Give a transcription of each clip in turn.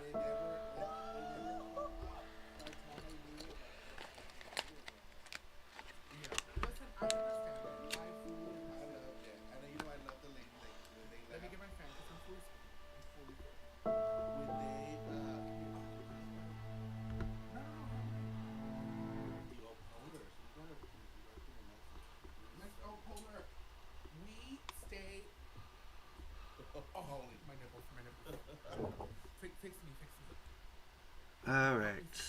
it never, by the time I knew it, yeah. Listen, I understand it. My food, I loved it. And I love the lady, like, when they let me left. get my fan because I'm fully full. When they, you can just wait. No, no, no, I'm ready. The old polar. So you gotta, you guys gonna message. Miss O Polar, we stay. Oh, Holy. my nipples, my nipples. Fix me, fix me. All Help me. right. The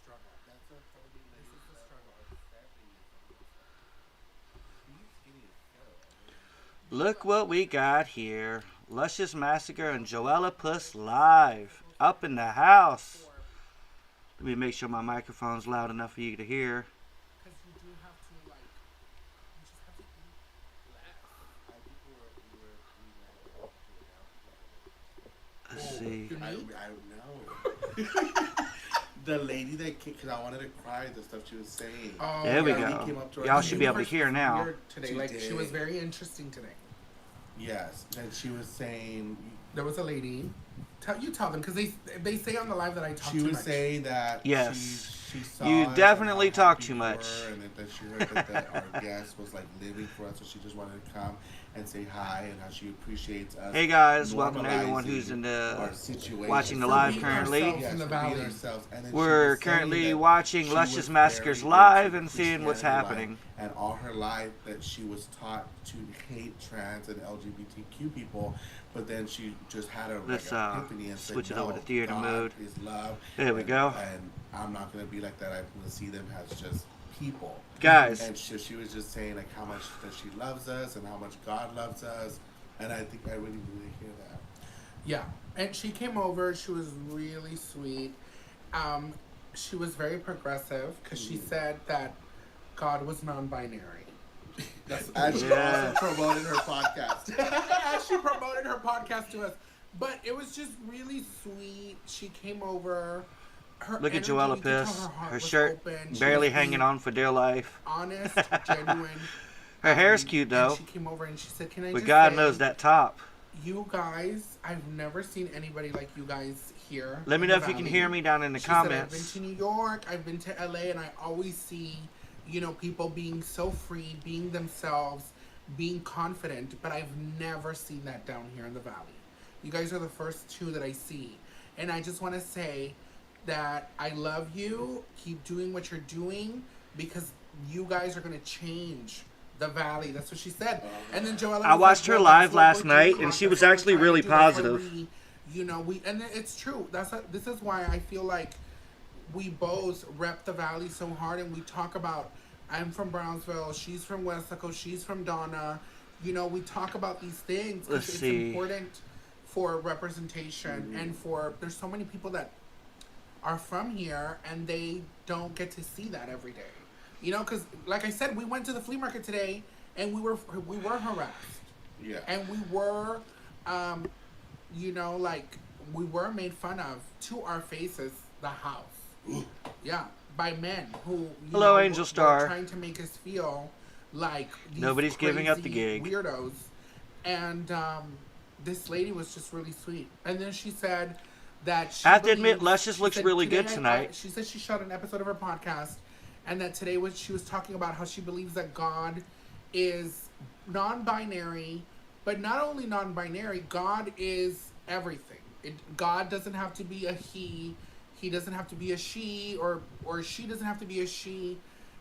struggle. That's what Tony This is ladies the left struggle. for outstanding is on this side. He's skinny as hell. I mean, You Look what we got here. Lushious Massacre and Joelapuss live. Up in the house. for Let me make sure my microphone's loud enough for you to hear. because you do have to like you just have to eat less. I think we landed down together. Let's see. You need? I know. The lady that kicked, because I wanted to cry, the stuff she was saying. Oh, There we yeah. Lady go. came up to her Y'all and should she be able to Universe hear was now. weird today. She Like she was did. very interesting today. Yes, and she was saying. There was a lady. Tell them because they say on the live that I talk She too was much. saying that Yes. she saw You it definitely and how talk happy too we much. were, and that she heard that our guest was like living for us, so she just wanted to come and say hi and how she appreciates us. Hey guys, welcome to everyone who's in our the situation. watching the For live being currently. ourselves Yes, in the for being valley. ourselves. And then she We're was saying currently that watching she Lushious was Massacres very live into and seeing what's Christianity happening. and all her life that she was taught to hate trans and LGBTQ people, but then she just had a Let's, epiphany and switch said, it over no, to theater God mode. is love. There we go. And I'm not going to be like that. I'm going to see them as just people. Guys. And she was just saying like how much that she loves us and how much God loves us. And I think I really need to hear that. Yeah, and she came over. She was really sweet. She was very progressive because she said that God was non-binary. And she Yeah. also promoted her podcast. And she promoted her podcast to us. But it was just really sweet. She came over. Her Look at energy, you could tell Joelapuss. heart Her was shirt open. She barely was hanging being on for dear life. honest, genuine. Her hair's cute And though. she came over and she said, "Can I But just God say, knows that top. you guys, I've never seen anybody like you guys here. Let me in know the if you can valley." hear me down in the She said, I've been comments. to New York, I've been to LA, and I always see, people being so free, being themselves, being confident, but I've never seen that down here in the valley. You guys are the first two that I see. And I just want to say that I love you. Keep doing what you're doing because you guys are going to change the valley. That's what she said. And then Joella I was watched like, her well, live that's what last we're night, doing. and she That's was what we're actually trying to really do. That's why positive. and it's true. This is why I feel like we both rep the valley so hard, and we talk about. I'm from Brownsville. She's from Westaco. She's from Donna. We talk about these things because Let's it's see. important for representation and for. There's so many people that are from here and they don't get to see that every day. Because like I said, we went to the flea market today and we were harassed Yeah. and we were, like we were made fun of to our faces. The house, yeah, by men who Hello, were- Angel were Star. trying to make us feel like these Nobody's giving up the crazy gig. weirdos, and this lady was just really sweet. And then she said that she I have to admit, believes- Luscious she looks said, really "Today good I- tonight." she said she shot an episode of her podcast, and that today she was talking about how she believes that God is non-binary, but not only non-binary, God is everything. God doesn't have to be a he. He doesn't have to be a she, or she doesn't have to be a she.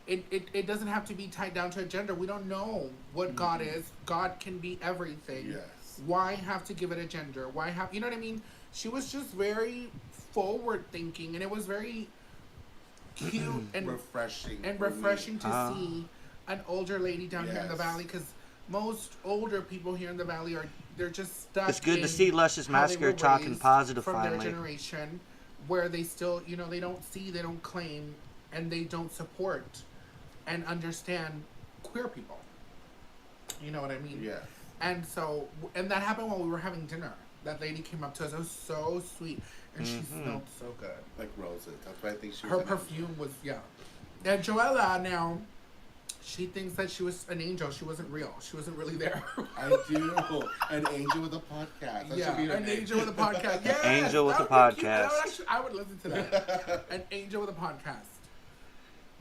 It doesn't have to be tied down to a gender. We don't know what God is. God can be everything. Yes. Why have to give it a gender? Why have, you know what I mean? She was just very forward thinking, and it was very cute and refreshing. to see an older lady down here in the Yes. valley, because most older people here in the valley they're just stuck. It's good to in see Luscious how they Massacre were talking raised positive from finally. their generation, where they still, they don't see, they don't claim, and they don't support and understand queer people. You know what I mean? Yes. And so, and that happened while we were having dinner. That lady came up to us. It was so sweet, and she smelled so good. Like roses. That's why I think she was Her an perfume was, yeah. And Joella now, She thinks that she was an angel. She wasn't real. She wasn't really there. I do. An angel with a podcast. That Yeah, should be her an name. angel with a podcast. Yes, Angel with that a would be cute. That would podcast. actually, I would listen to that. An angel with a podcast.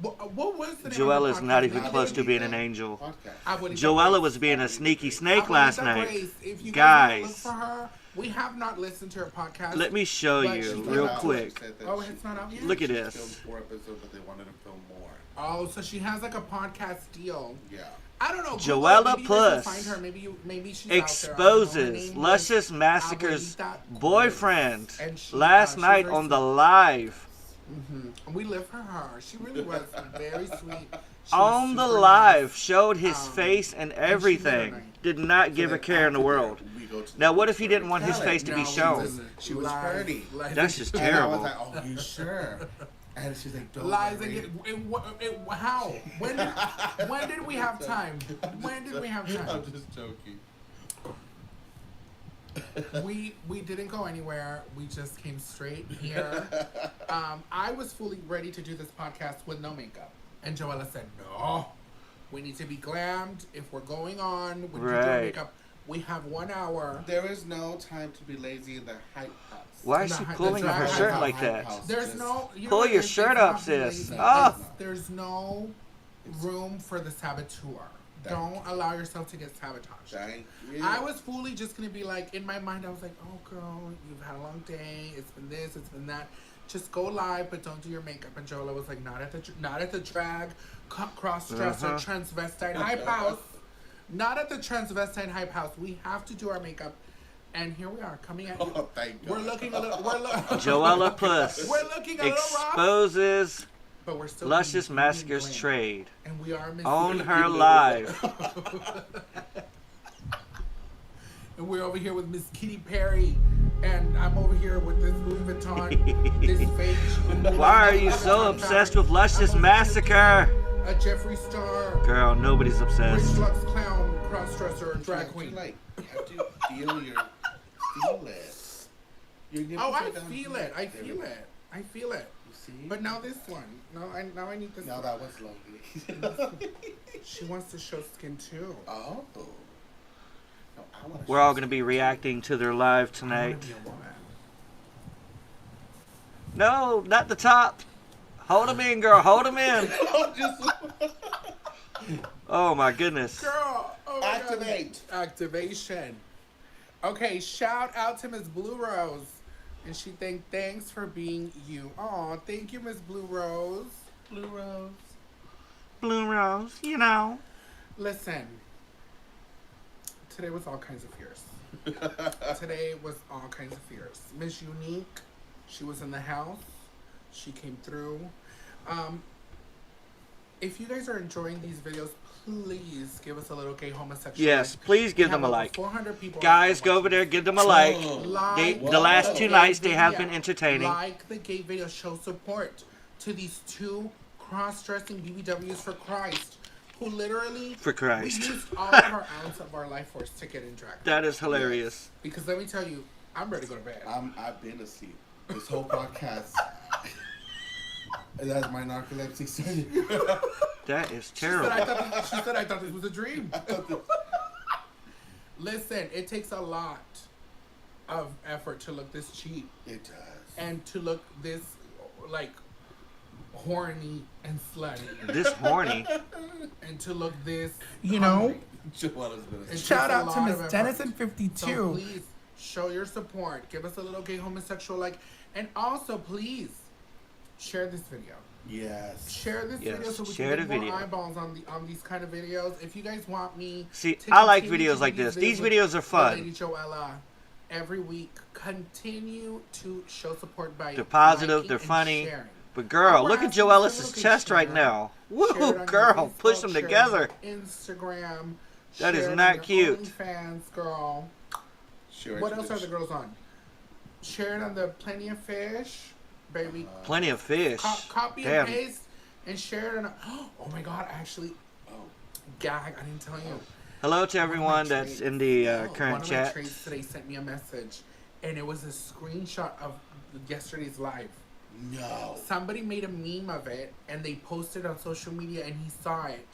What was the name Joella of is the not podcast? even close to being an angel. Podcast. Joella was being a sneaky snake last night. If you Guys. look for her, we have not listened to her podcast. Let me show But you she's real not out. quick. Oh, it's not out yet? Look at She this. filmed 4 episodes, but they wanted to film more. Oh, so she has like a podcast deal. Yeah. I don't know. Joelapuss Find her. Maybe she's Exposes out there. Luscious Massacres' Abuelita boyfriend And she, last she's night very on the sweet. live. Mm-hmm. We live for her. She really was very sweet. She was On the super live, nice. showed his Um, face and and she did her everything. night. Did not give a then care in the after world. that, we go to Now, the what if he didn't want his storytelling. face to be No, shown? She was Lies. flirty. Lies. That's just And I terrible. was like, oh, you sure? And she's like, don't Lies worry. again. How? When did we have time? When did we have I'm time? just joking. We didn't go anywhere. We just came straight here. I was fully ready to do this podcast with no makeup, and Joella said, "No, we need to be glammed. If we're going on, we need to do our Right. makeup. We have 1 hour. There is no time to be lazy in the hype house. Why is The she hi- pulling the her drag shirt house. like that? There's Just- no you know Pull what your it is? shirt It's up, not sis. lazy. Ah. There's no room for the saboteur. Don't allow yourself to get sabotaged. Thank you. I was fully just gonna be like, in my mind, I was like, oh girl, you've had a long day. It's been this, it's been that. Just go live, but don't do your makeup. And Joella was like, not at the drag, cross-dresser, transvestite hype house. Not at the transvestite hype house. We have to do our makeup. And here we are, coming at you. Oh, thank God. We're looking a little. Joelapuss We're looking a little rough, exposes but we're still Luscious being Massacres glam. trade And we are on Miss her live. And we're over here with Miss Kitty Perry, and I'm over here with this Louis Vuitton, this fake. Why are you so obsessed with Luscious Massacre? A Jeffree Star, Girl, nobody's Rich obsessed. Lux clown, crossdresser, drag You queen. like, you have to feel it. Your nipples Oh, I are down feel here. it. I There we feel go. it. I feel it. You see? But now this one. Now I need this. Now one. that was lovely. She wants to show skin too. Oh. No, I wanna We're show all going to be reacting to their live I wanna tonight. be a woman. No, not the top. Hold them in, girl. Hold them in. Oh, my goodness. Girl, oh my God. Activate. Activation. Okay, shout out to Miss Blue Rose. And she thanks for being you. Aw, thank you, Miss Blue Rose. Blue Rose. Blue Rose, you know. Listen, today was all kinds of fierce. Today was all kinds of fierce. Miss Unique, she was in the house. She came through. If you guys are enjoying these videos, please give us a little gay homosexual. Yes, please give them a like. 400 people. Guys, go over there, give them a like. The last two nights, they have been entertaining. Like the gay video, show support to these two cross-dressing BBWs for Christ, who literally For Christ. we used all of our ounce of our life force to get in drag. That is hilarious. Because let me tell you, I'm ready to go to bed. I've been asleep. This whole podcast. That's my narcolepsy started. That is She said, terrible. she said I thought this was a dream. Listen, it takes a lot of effort to look this cheap It does. and to look this like horny and slutty This horny. and to look this You know? hungry. Joella's been It asleep. Shout takes a out to lot Miss of effort. Denison So 52. please show your support. Give us a little gay homosexual like, and also please share this video. Yes. Share this Yes, video so we share can the get more video. eyeballs on these kind of videos. If you guys want me, See, to I like continue videos to like do this. These with videos are fun. Lady Joella, every week, continue to show support by They're positive, liking they're and funny. sharing. But girl, We're look at asking Joellis' for chest right share. now. Share it Woo, on your girl, push Facebook, them share it together. on your Instagram. That is share it on not your cute. OnlyFans, girl. Sure. What else are the girls on? Share it on the Plenty of Fish, baby. Plenty of fish. Copy Damn. and paste and share it on. Oh my God! Actually, gag! I didn't tell you. Hello to everyone that's trades- in the one current of my chat. trades today sent me a message, and it was a screenshot of yesterday's live. No. Somebody made a meme of it, and they posted on social media, and he saw it.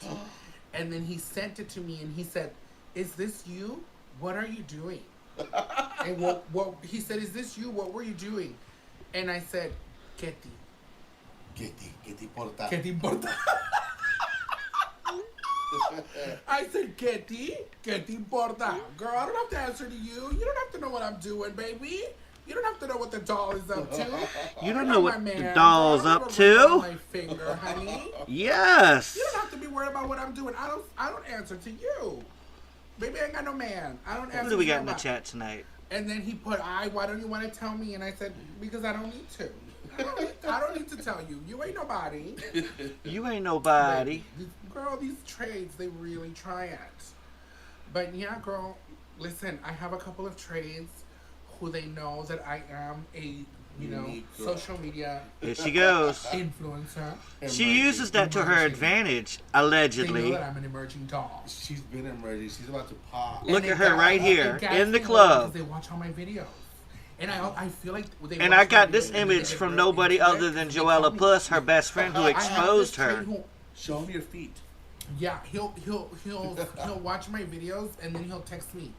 And then he sent it to me, and he said, "Is this you? What are you doing?" And what he said, "Is this you? What were you doing?" And I said, "¿Qué ti? ¿Qué te importa? ¿Qué te importa?" I said, "¿Qué ti? ¿Qué te importa?" Girl, I don't have to answer to you. You don't have to know what I'm doing, baby. You don't have to know what the doll is up to. You don't know what my the man. doll's Girl, I don't up have a ring to? on my finger, honey. Yes. You don't have to be worried about what I'm doing. I don't answer to you. Baby, I ain't got no man. I don't answer Who do we to got in the nobody. chat tonight? And then he put, why don't you want to tell me? And I said, because I don't need to. I don't need to tell you. You ain't nobody. You ain't nobody. Girl, these trades, they really try it. But yeah, girl, listen, I have a couple of trades who they know that I am a, social media Here she goes. influencer. She uses that to her advantage, They know allegedly. that I'm an emerging doll. She's been emerging. She's about to pop. Look And at it her got- right here it got in the me club. because they watch all my videos. And I feel like they And watch I my got this videos and they image get from real nobody into it other than because they call me- Joelapuss, her best friend who I have this exposed trade her. who- Show me your feet. Yeah, he'll watch my videos and then he'll text me,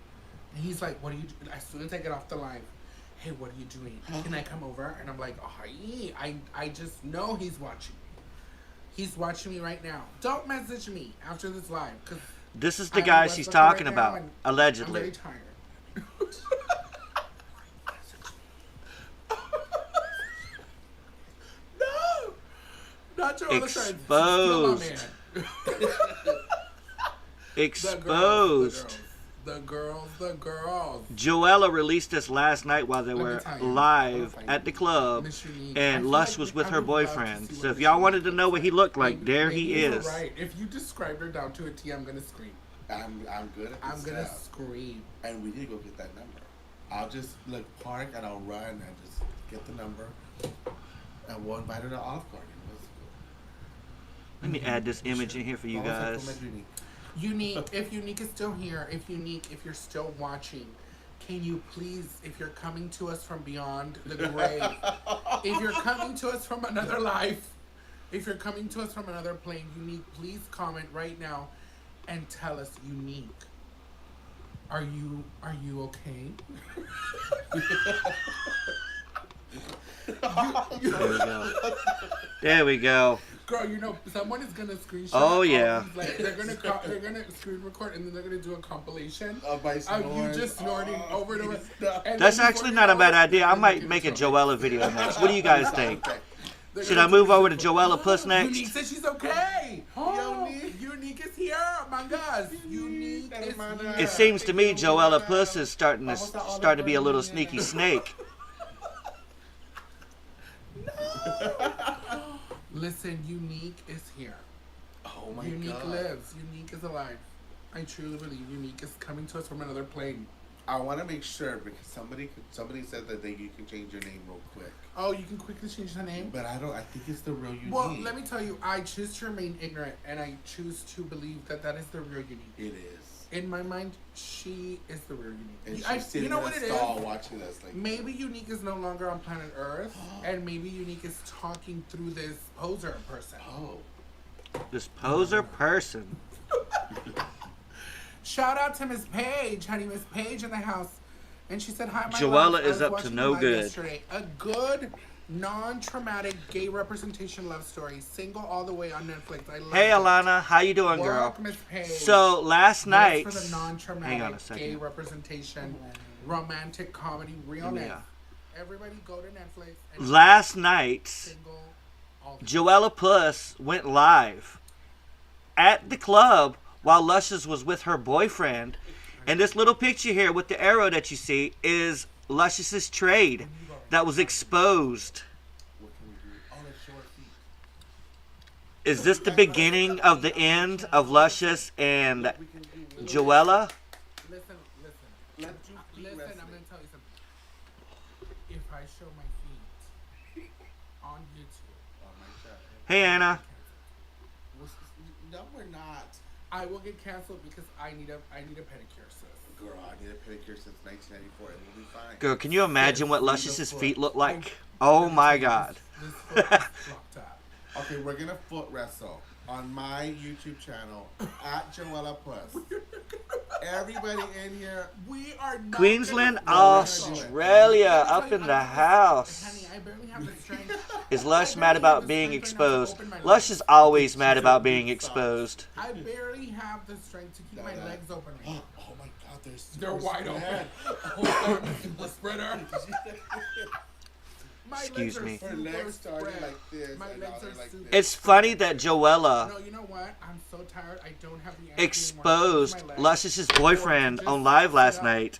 and he's like, "What are you?" As soon as I get off the live, "Hey, what are you doing? Can I come over?" And I'm like, "Oh, hi." I just know he's watching me. He's watching me right now. Don't message me after this live because This is the guy she's talking about, I'm allegedly. very tired. No, not your other side. Exposed. Exposed. The girls. Joella released this last night while they Let me were tell you. live at the club, Miss Unique. I and feel Lush like was we- with I her would love to boyfriend. see So what if Miss y'all Unique wanted to know what he looked like, Maybe- there maybe he you were is. Right. If you described her down to a T, I'm gonna scream. I'm good at this I'm gonna stuff. scream. And we need to go get that number. I'll just park and I'll run and just get the number. And we'll invite her to Olive Garden. Let's go. Let me add this image in here for you Vamos a guys. comer Unique. Unique, if Unique is still here, if you're still watching, can you please, if you're coming to us from beyond the grave, if you're coming to us from another life, if you're coming to us from another plane, Unique, please comment right now and tell us, Unique, are you okay? There we go. There we go. Girl, someone is gonna screenshot. Oh, all yeah. these, like, they're gonna screen record and then they're gonna do a compilation Of my of you snoring. just snorting Oh, over and over. please stop. And That's then actually before not you a bad know it, idea. I they're might gonna make a do Joella video next. What do you guys think? Okay. They're Should gonna I move do over to something. Joelapuss next? Unique says she's okay. Oh. Unique is here among us. Unique is here. It seems to me Joelapuss is starting to be a little sneaky snake. Listen, Unique is here. Oh my Unique God. lives. Unique is alive. I truly believe Unique is coming to us from another plane. I want to make sure because somebody said that you can change your name real quick. Oh, you can quickly change the name? But I think it's the real Unique. Well, let me tell you, I choose to remain ignorant, and I choose to believe that is the real Unique. It is. In my mind, she is the real Unique. And she's I, sitting you know in what a it is? stall watching us. Like, Maybe Unique is no longer on planet Earth, and maybe Unique is talking through this poser person. oh. This poser person. Shout out to Miss Paige, honey, Miss Paige in the house. And she said, "Hi, my Joella love. I is was up to watching no you live good." yesterday. A good, non-traumatic gay representation love story. Single all the way on Netflix. I love Hey it. Alana, how you doing, girl? Work, Miss Paige. So last night, Yes, for the non-traumatic hang on a gay second. representation, romantic comedy, realness. Yeah. Everybody go to Netflix. And Last night, single all the Joelapuss went live at the club while Luscious was with her boyfriend. And this little picture here with the arrow that you see is Luscious's trade that was exposed. What can we do? Oh, that's short feet. Is this the beginning of the end of Luscious and We can do Joella? Listen. Let's do feet Listen, I'm wrestling. going to tell you something. If I show my feet on YouTube, Oh my God. Hey Anna. No, we're not. I will get canceled because I need a pedicure, sis. Girl, I need a pedicure since 1994 and we'll be fine. Girl, can you imagine what Luscious's feet look like? Oh my God. This foot is flopped up. Okay, we're gonna foot wrestle on my YouTube channel at Joelapuss. Everybody in here, We are not Queensland, gonna- Australia, Let me tell up you, in I'm the gonna- house. Honey, I barely have the strength. Is I Lush barely mad have about the being strength right now to exposed? open my Lush legs. is always mad She's about a being big sock. exposed. I barely have the strength to keep my Dada. legs open. Oh my God, They're wide open. spread. Oh, I'm a super spreader. My Excuse legs are me. Her super legs started spread. like this. My and legs now they're are like super- this. It's funny that Joella No, you know what? I'm so tired. I don't have the energy exposed anymore to use my legs. Luscious's boyfriend Just on live last sit up. night,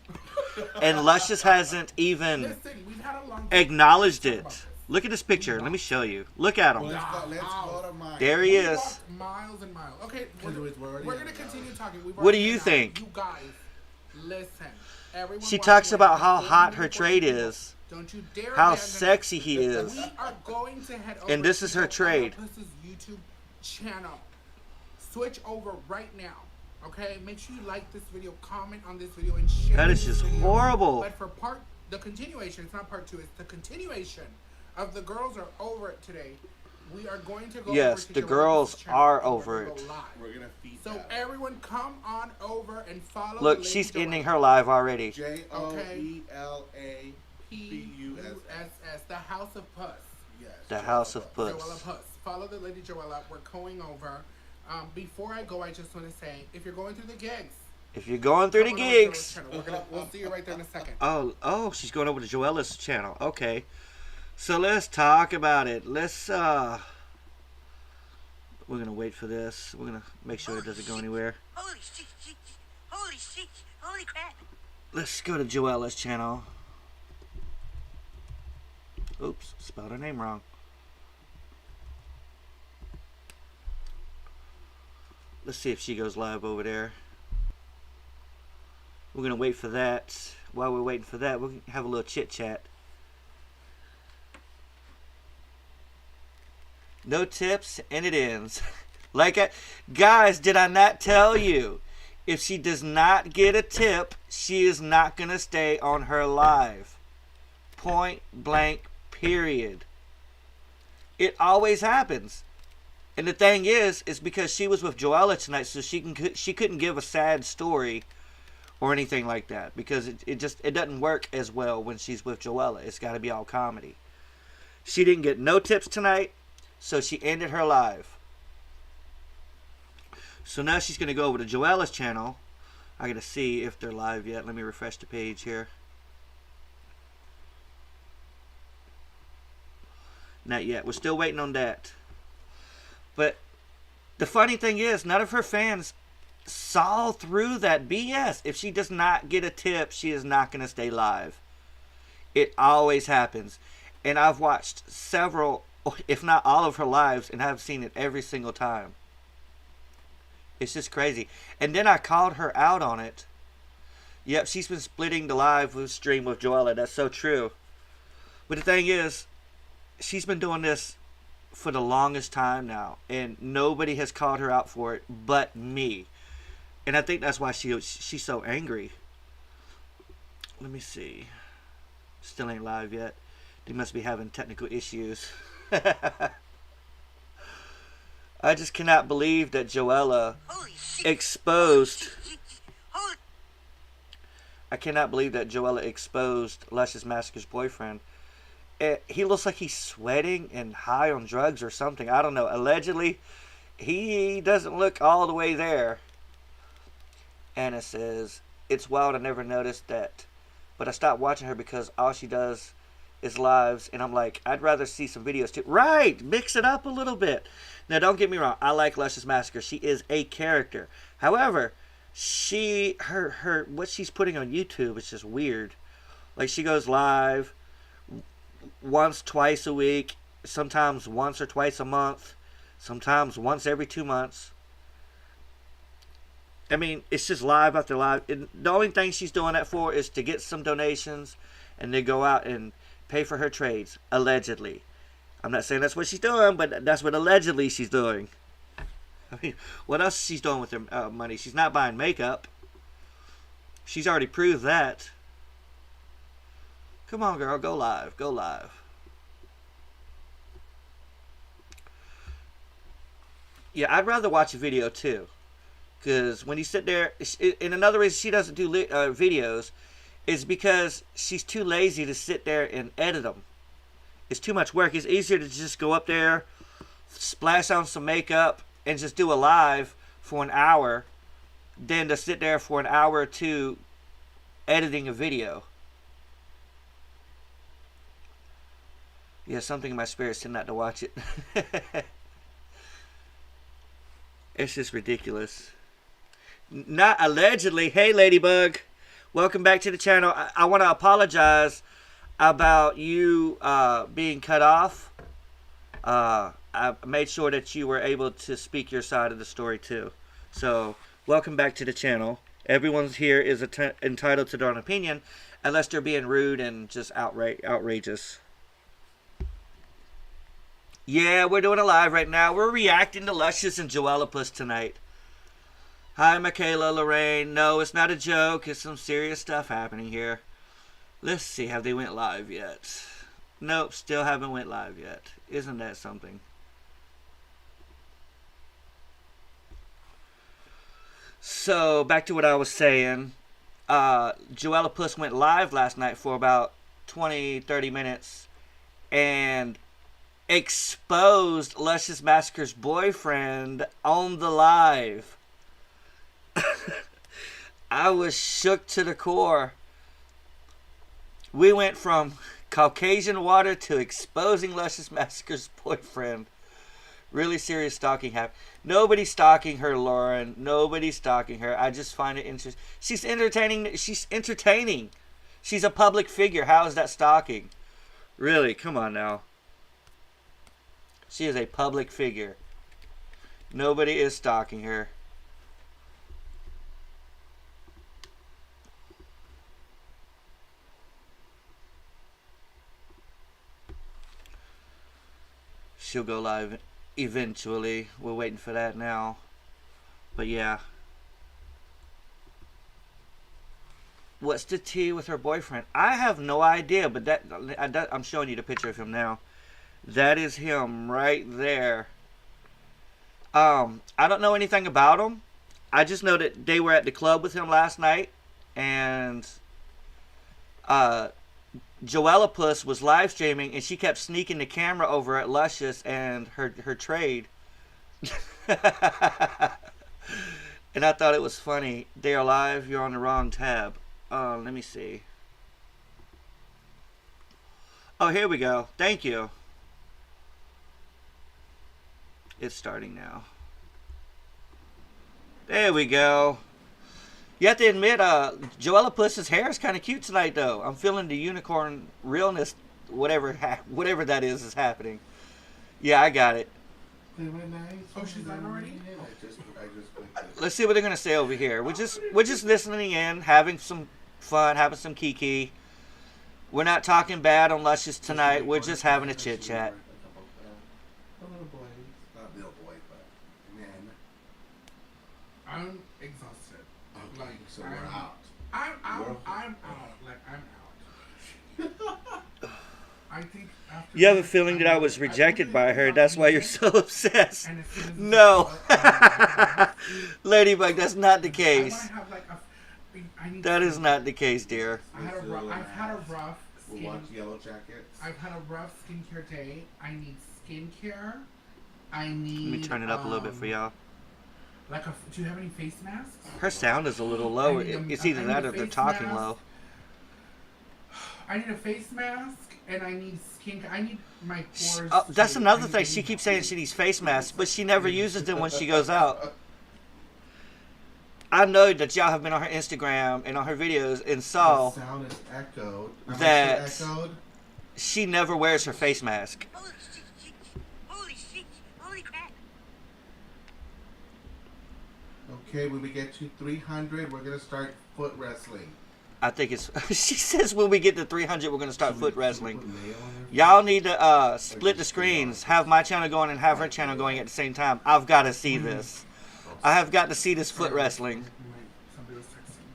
and Luscious hasn't even Listen, we've had a long acknowledged Talk about it. this. Look at this picture. Let me show you. Look at Well, him. let's go to mine. There he We is. walked miles and miles. Okay, we're already going in to it continue now. talking. We've What do already you been out. think? You guys, listen. Everyone She watching talks right about now, how hot her 440 trade people. is, Don't you dare how abandon sexy us. he is. We are going to head over And this to is her trade. Joelapuss's YouTube channel. Switch over right now. Okay? Make sure you like this video, comment on this video, and share That is this just video. horrible. But for the continuation, it's not part 2, it's the continuation of The Girls Are Over It today. We are going to go Yes, over to the Joelapuss's girls channel are and we're over gonna it. go live. We're gonna feed So that. everyone come on over and follow Look, Lady she's ending Joelapuss. her live already. Joelapuss. P-U-S-S, the House of Puss. Yes. The House of Puss. Joelapuss. Follow the Lady Joella. We're going over. Before I go, I just want to say, if you're going through the gigs, If you're going through the come on over to Joella's gigs, channel. We'll see you right there in a second. oh, she's going over to Joella's channel. Okay, so let's talk about it. We're gonna wait for this. We're gonna make sure it doesn't go anywhere. Holy shit, holy shit, holy crap. Let's go to Joella's channel. Oops, spelled her name wrong. Let's see if she goes live over there. We're gonna wait for that. While we're waiting for that, we'll have a little chit chat. No tips, and it ends. Guys, did I not tell you? If she does not get a tip, she is not gonna stay on her live. Point blank, period. It always happens. And the thing is because she was with Joella tonight, so she couldn't give a sad story or anything like that, because it doesn't work as well when she's with Joella. It's got to be all comedy. She didn't get no tips tonight, so she ended her live. So now she's gonna go over to Joella's channel. I gotta see if they're live yet. Let me refresh the page here. Not yet. We're still waiting on that. But the funny thing is, none of her fans saw through that BS. If she does not get a tip, she is not going to stay live. It always happens. And I've watched several, if not all of her lives, and I've seen it every single time. It's just crazy. And then I called her out on it. Yep, she's been splitting the live stream with Joella. That's so true. But the thing is, she's been doing this for the longest time now, and nobody has called her out for it but me. And I think that's why she's so angry. Let me see. Still ain't live yet. They must be having technical issues. I just cannot believe that Joella Holy shit. exposed. Holy I cannot believe that Joella exposed Luscious Massacrs' boyfriend. He looks like he's sweating and high on drugs or something. I don't know. Allegedly, he doesn't look all the way there. Anna says, it's wild, I never noticed that. But I stopped watching her because all she does is lives. And I'm like, I'd rather see some videos too. Right! Mix it up a little bit. Now, don't get me wrong. I like Luscious Massacre. She is a character. However, what she's putting on YouTube is just weird. Like, she goes live once, twice a week, sometimes once or twice a month, sometimes once every 2 months. I mean, it's just live after live. And the only thing she's doing that for is to get some donations and then go out and pay for her trades, allegedly. I'm not saying that's what she's doing, but that's what allegedly she's doing. I mean, what else is she doing with her money? She's not buying makeup. She's already proved that. Come on, girl. Go live. Go live. Yeah, I'd rather watch a video too. Because when you sit there, and another reason she doesn't do videos is because she's too lazy to sit there and edit them. It's too much work. It's easier to just go up there, splash on some makeup, and just do a live for an hour than to sit there for an hour or two editing a video. Yeah, something in my spirit's telling not to watch it. It's just ridiculous. Not allegedly. Hey, Ladybug. Welcome back to the channel. I want to apologize about you being cut off. I made sure that you were able to speak your side of the story too. So, welcome back to the channel. Everyone here is entitled to their own opinion, unless they're being rude and just outrageous. Yeah, we're doing a live right now. We're reacting to Lushious and Joelapuss tonight. Hi, Michaela, Lorraine. No, it's not a joke. It's some serious stuff happening here. Let's see, have they went live yet? Nope, still haven't went live yet. Isn't that something? So, back to what I was saying. Joelapuss went live last night for about 20-30 minutes and exposed Luscious Massacres' boyfriend on the live. I was shook to the core. We went from Caucasian water to exposing Luscious Massacres' boyfriend. Really serious stalking happened. Nobody's stalking her, Lauren. Nobody's stalking her. I just find it interesting. She's entertaining. She's entertaining. She's a public figure. How is that stalking? Really? Come on now. She is a public figure. Nobody is stalking her. She'll go live eventually. We're waiting for that now. But yeah. What's the tea with her boyfriend? I have no idea, but I'm showing you the picture of him now. That is him right there. I don't know anything about him. I just know that they were at the club with him last night, and Joelapuss was live streaming, and she kept sneaking the camera over at Luscious and her trade. And I thought it was funny. They are live. You're on the wrong tab. Let me see. Oh, here we go. Thank you. It's starting now. There we go. You have to admit, Joelapuss's hair is kind of cute tonight, though. I'm feeling the unicorn realness, whatever that is happening. Yeah, I got it. Oh, she's on already? Let's see what they're gonna say over here. We're just listening in, having some fun, having some kiki. We're not talking bad on Luscious tonight. We're just having a chit chat. I'm exhausted. Okay, Like, so we're out. I'm out. Like, I'm out. I think after You have a feeling that I was rejected by her. That's why you're so obsessed. and as soon as No. Ladybug, that's not the I case. might have like I need That is not the case, dear. I've had a rough We'll skin. watch Yellow Jackets. I've had a rough skincare day. I need skincare. I need. Let me turn it up a little bit for y'all. Like do you have any face masks? Her sound is a little low. It's either that or they're talking low. I need a face mask and I need skincare. I need my pores. That's another thing. She keeps saying she needs face masks, but she never uses them when she goes out. I know that y'all have been on her Instagram and on her videos and saw The sound is echoed. that Echoed. she never wears her face mask. Holy shit. Holy shit. Holy crap. Okay, when we get to 300, we're gonna start foot wrestling. I think it's. She says when we get to 300, we're gonna start foot wrestling. Y'all need to split the screens. Have my channel going and have her channel going at the same time. I've got to see this. I have got to see this foot wrestling. Somebody was texting.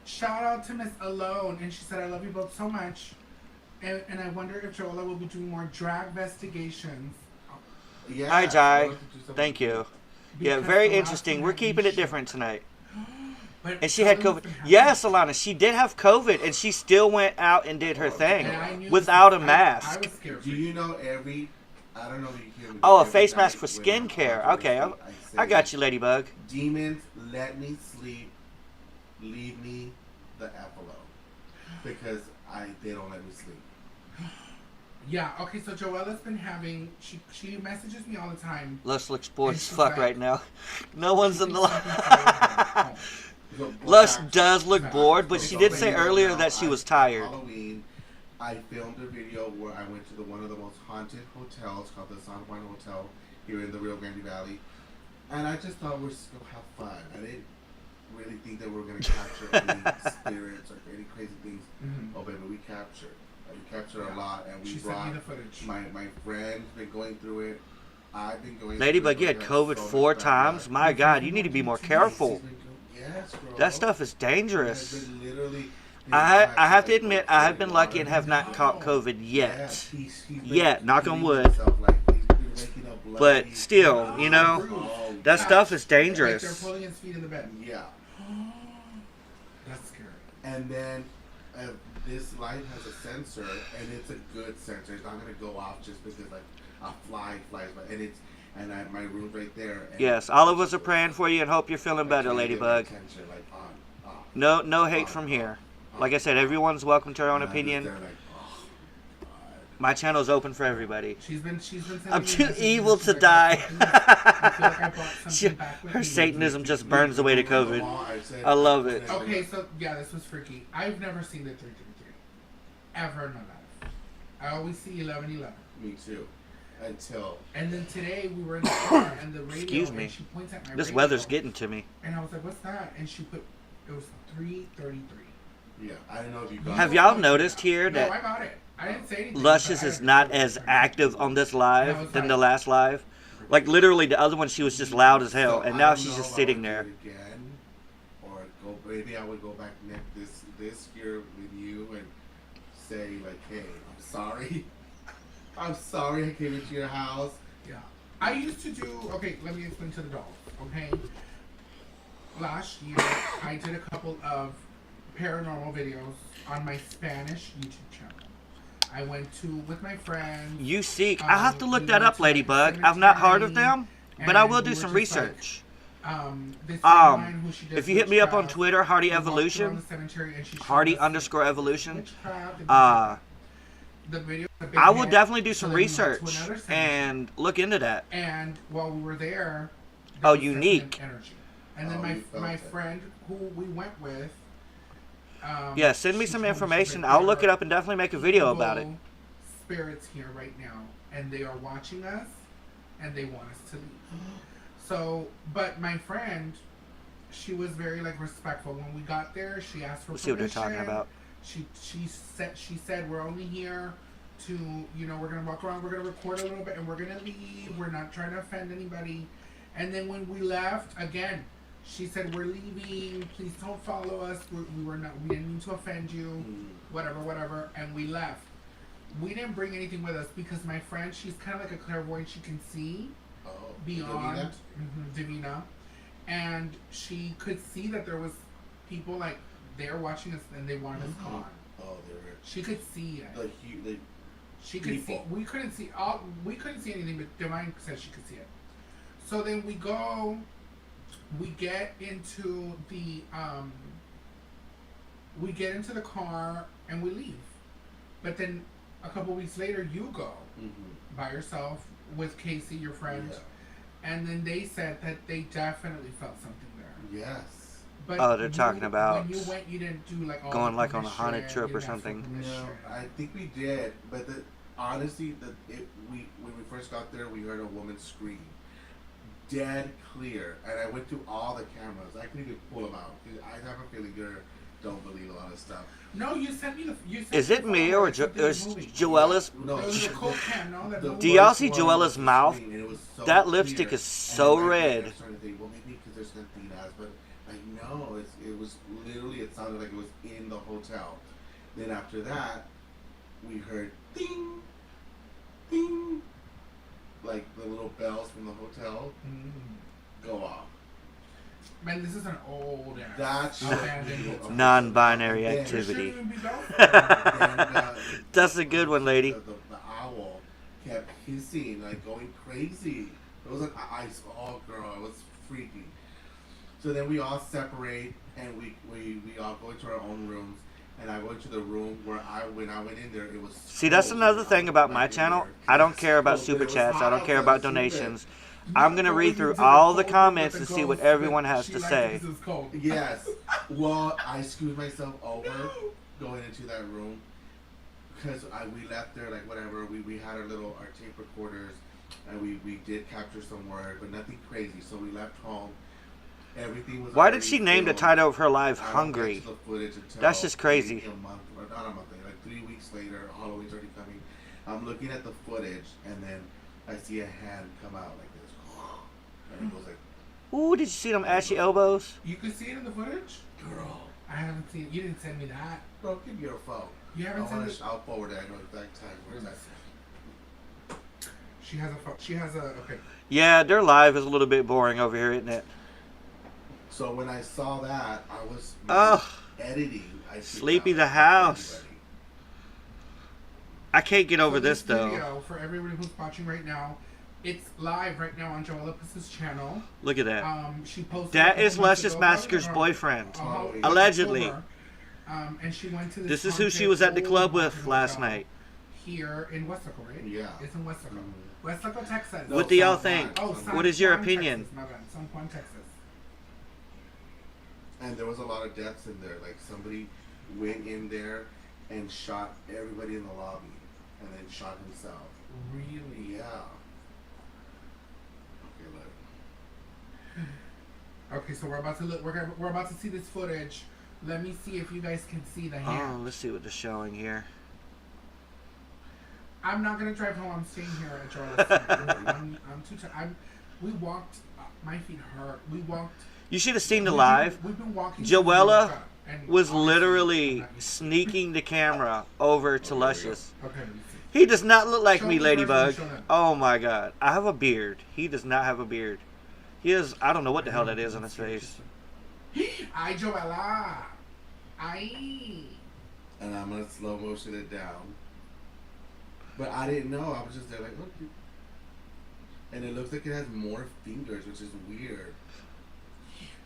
Shout out to Miss Alone, and she said, "I love you both so much." And I wonder if Joella will be doing more drag investigations. Yeah. Hi, Jai. We'll do so Thank much. you. Yeah, Because very the last interesting. one We're had me keeping it shook. different tonight. But And she had something COVID. must have happened. Yes, Alana, she did have COVID, and she still went out and did her thing And I knew without a I mask. was scared. Do you know I don't know if you hear me. Oh, a every face mask night for when I'm skincare. on Okay, Thursday, I say, got you, Ladybug. Demons, let me sleep. Leave me the F alone. Because they don't let me sleep. Yeah, okay, so Joella's been having, she messages me all the time. Lush looks bored And as she's fuck like- right now. No one's She in the thinks something's wrong with her. line. So, Lush back- does look back- bored, but so she did say video earlier now, that she was on tired. Halloween, I filmed a video where I went to one of the most haunted hotels called the San Juan Hotel here in the Rio Grande Valley. And I just thought we're just going to have fun. I didn't really think that we were going to capture any spirits or any crazy things. Mhm. Oh, baby, we captured. We captured a lot, and we She sent brought me the footage. my friend's been going through it. I've been going Ladybug, through you it. had I've COVID so much 4 bad times? luck. My God, you need to be more careful. Yes, girl. That stuff is It has dangerous. been literally. I have to admit, I have been lucky and have not caught COVID yet. Yet, knock on wood. But still, you know, that stuff is Like they're dangerous. pulling his feet in the bed. Yeah. That's scary. And then this light has a sensor, and it's a good sensor. It's not gonna go off just because like a fly flies by, and my room's right there. And Yes, all of us are praying for you and hope you're feeling I better, can't get Ladybug. my attention, like, on, off, No hate from here. Like I said, everyone's welcome to their own and I'm just opinion. there like, oh, God. My channel's open for everybody. She's been sending I'm me too messages. evil She's to like, die. I feel like I brought She- something back with her me. Satanism just burns away to COVID. I love it. Okay, so yeah, this was freaky. I've never seen the 333 ever in my life. I always see 1111. Me too. Until And then today we were in the car and the radio. Excuse me. And she points at my This radio, weather's getting to me. And I was like, "What's that?" And she put it was 333. yeah, I don't know if you got. Have y'all noticed here No, I that got it. I didn't say anything. Luscious but I is had- not as active on this live than the last live? Like literally, the other one she was just loud as hell, So, and I now don't she's know just if I sitting would do there. it again, or maybe I would go back this year with you and say like, hey, I'm sorry. I'm sorry I came into your house. Yeah. I used to do. Okay, let me explain to the dolls. Okay. Last year, I did a couple of paranormal videos on my Spanish YouTube channel. I went to with my friends. You seek. I have to look we that went up, to, like, Ladybug. I've not heard of cemetery, them, but I and will we do were some just, like, research. This friend of mine who she does If you hit me up on witchcraft, Twitter, Hardy we walked around Evolution, the cemetery and she showed Hardy us _evolution. witchcraft and the video. the big I will hit. definitely do So some then we went to research another cemetery. and look into that. And while we were there, Oh, was unique. definite energy. And then Oh, you felt my it. friend who we went with. Yeah, send me she some told she's information. like, I'll there look it are up and definitely make a video about it. evil Spirits here right now, and they are watching us, and they want us to leave. So, but my friend, she was very like respectful. When we got there, she asked for We'll see what they're permission. talking about. She said we're only here to, we're gonna walk around, we're gonna record a little bit, and we're gonna leave. We're not trying to offend anybody. And then when we left, again, she said we're leaving. Please don't follow us. We didn't mean to offend you. Whatever. And we left. We didn't bring anything with us because my friend, she's kind of like a clairvoyant. She can see Oh, beyond Divina, and she could see that there was people like they're watching us and they wanted us gone. Oh, they were She could see it. the She could see. people. We couldn't see. We couldn't see anything, but Divine said she could see it. So then we get into the car and we leave. But then a couple weeks later, you go by yourself with Casey, your friend, and then they said that they definitely felt something there. Yes. But Oh, they're talking about when you went, you didn't do like all going, the like, on a haunted permission, trip you or didn't ask for something. permission. No, I think we did, but honestly, when we first got there, we heard a woman scream, dead clear, and I went through all the cameras. I couldn't even pull them out. I have a feeling you don't believe a lot of stuff. No, you sent me the. Is it me or is Joella's? No, There was a cold can, no? That movie. Do y'all see first one was Joella's the mouth? screen, and it was so That lipstick clear. is so And red. I started to think, well, maybe because there's nothing else, but like no, it was literally. It sounded like it was in the hotel. Then after that, we heard ding, ding, like the little bells from the hotel go off. Man, this is an old ass That's abandoned hotel. Non-binary And then- There shouldn't activity. even be bells there. And, That's a good one, lady. The owl kept hissing, like going crazy. It was like oh girl, it was freaky. So then we all separate and we all go into our own rooms. And I went to the room where when I went in there, it was. See, that's another thing about my channel. I don't care about super chats. I don't care about donations. I'm going to read through all the comments and see what everyone has to say. Yes. Well, I screwed myself over going into that room because we left there like whatever. We had our tape recorders and we did capture some word, but nothing crazy. So we left home. Everything was. Why did she name the title of her live "Hungry"? That's just crazy. A month, or not a month, like 3 weeks later, Halloween's already coming. I'm looking at the footage, and then I see a hand come out like this, and it goes like. Ooh, did you see them ashy elbows? You can see it in the footage? Girl. I haven't seen it. You didn't send me that. Bro, give me your phone. You haven't sent it? I'll forward it. I know exact time where it's at. She has a phone. She has a. Okay. Yeah, their live is a little bit boring over here, isn't it? So when I saw that, I was editing. Sleepy the house. I can't get over this though. Video, for everybody who's watching right now, it's live right now on Joelapuss's channel. Look at that. She posted. That is Luscious Massacrs' boyfriend. Allegedly. And she went to this is who she was at the club with last night. Here in Westaco, right? Yeah. It's in Westaco. Westaco, Texas. What do y'all think? Oh, What is your San Juan, opinion? Texas, my bad. San Juan, Texas. And there was a lot of deaths in there. Like somebody went in there and shot everybody in the lobby, and then shot himself. Really? Yeah. Okay, so we're about to look. We're about to see this footage. Let me see if you guys can see the hand. Oh, let's see what they're showing here. I'm not gonna drive home. I'm staying here at Joelapuss. I'm too tired. We walked. My feet hurt. We walked. You should have seen the live. We've been walking. Joella and was obviously literally I'm not- sneaking the camera over to Luscious. Okay, let me see. He does not look like Show me, me Ladybug. first and show them. Oh my god. I have a beard. He does not have a beard. He has, I don't know what the hell that is on his face. Ay, Joella. Ay. And I'm gonna slow motion it down. But I didn't know. I was just there like, look. And it looks like it has more fingers, which is weird.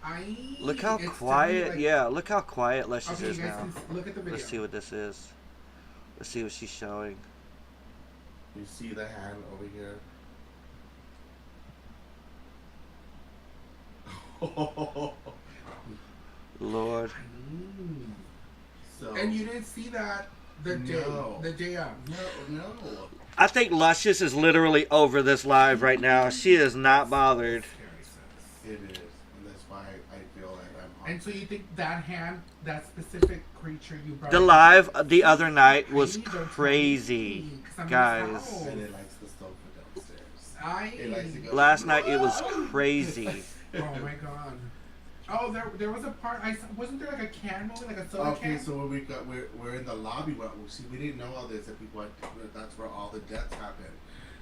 Ay. Look how It's quiet, definitely yeah, look how quiet Luscious Okay, you is guys now. can look at the video. Let's see what this is. Let's see what she's showing. You see the hand over here? Lord. So, And you didn't see that the day of. No. I think Luscious is literally over this live right now. She is not bothered. It is. And that's why I feel like I'm haunted. And so you think that hand, that specific creature you brought The in- live the other night was Don't tell me, crazy, 'cause I'm in guys. this house. And it likes the sofa downstairs. Ay. It likes to go. Last night it was crazy. Oh my god. Oh, there was a part. Wasn't there like a can moment, like a soda Okay, can? so when we're in the lobby. See, we didn't know all this. That that's where all the deaths happen.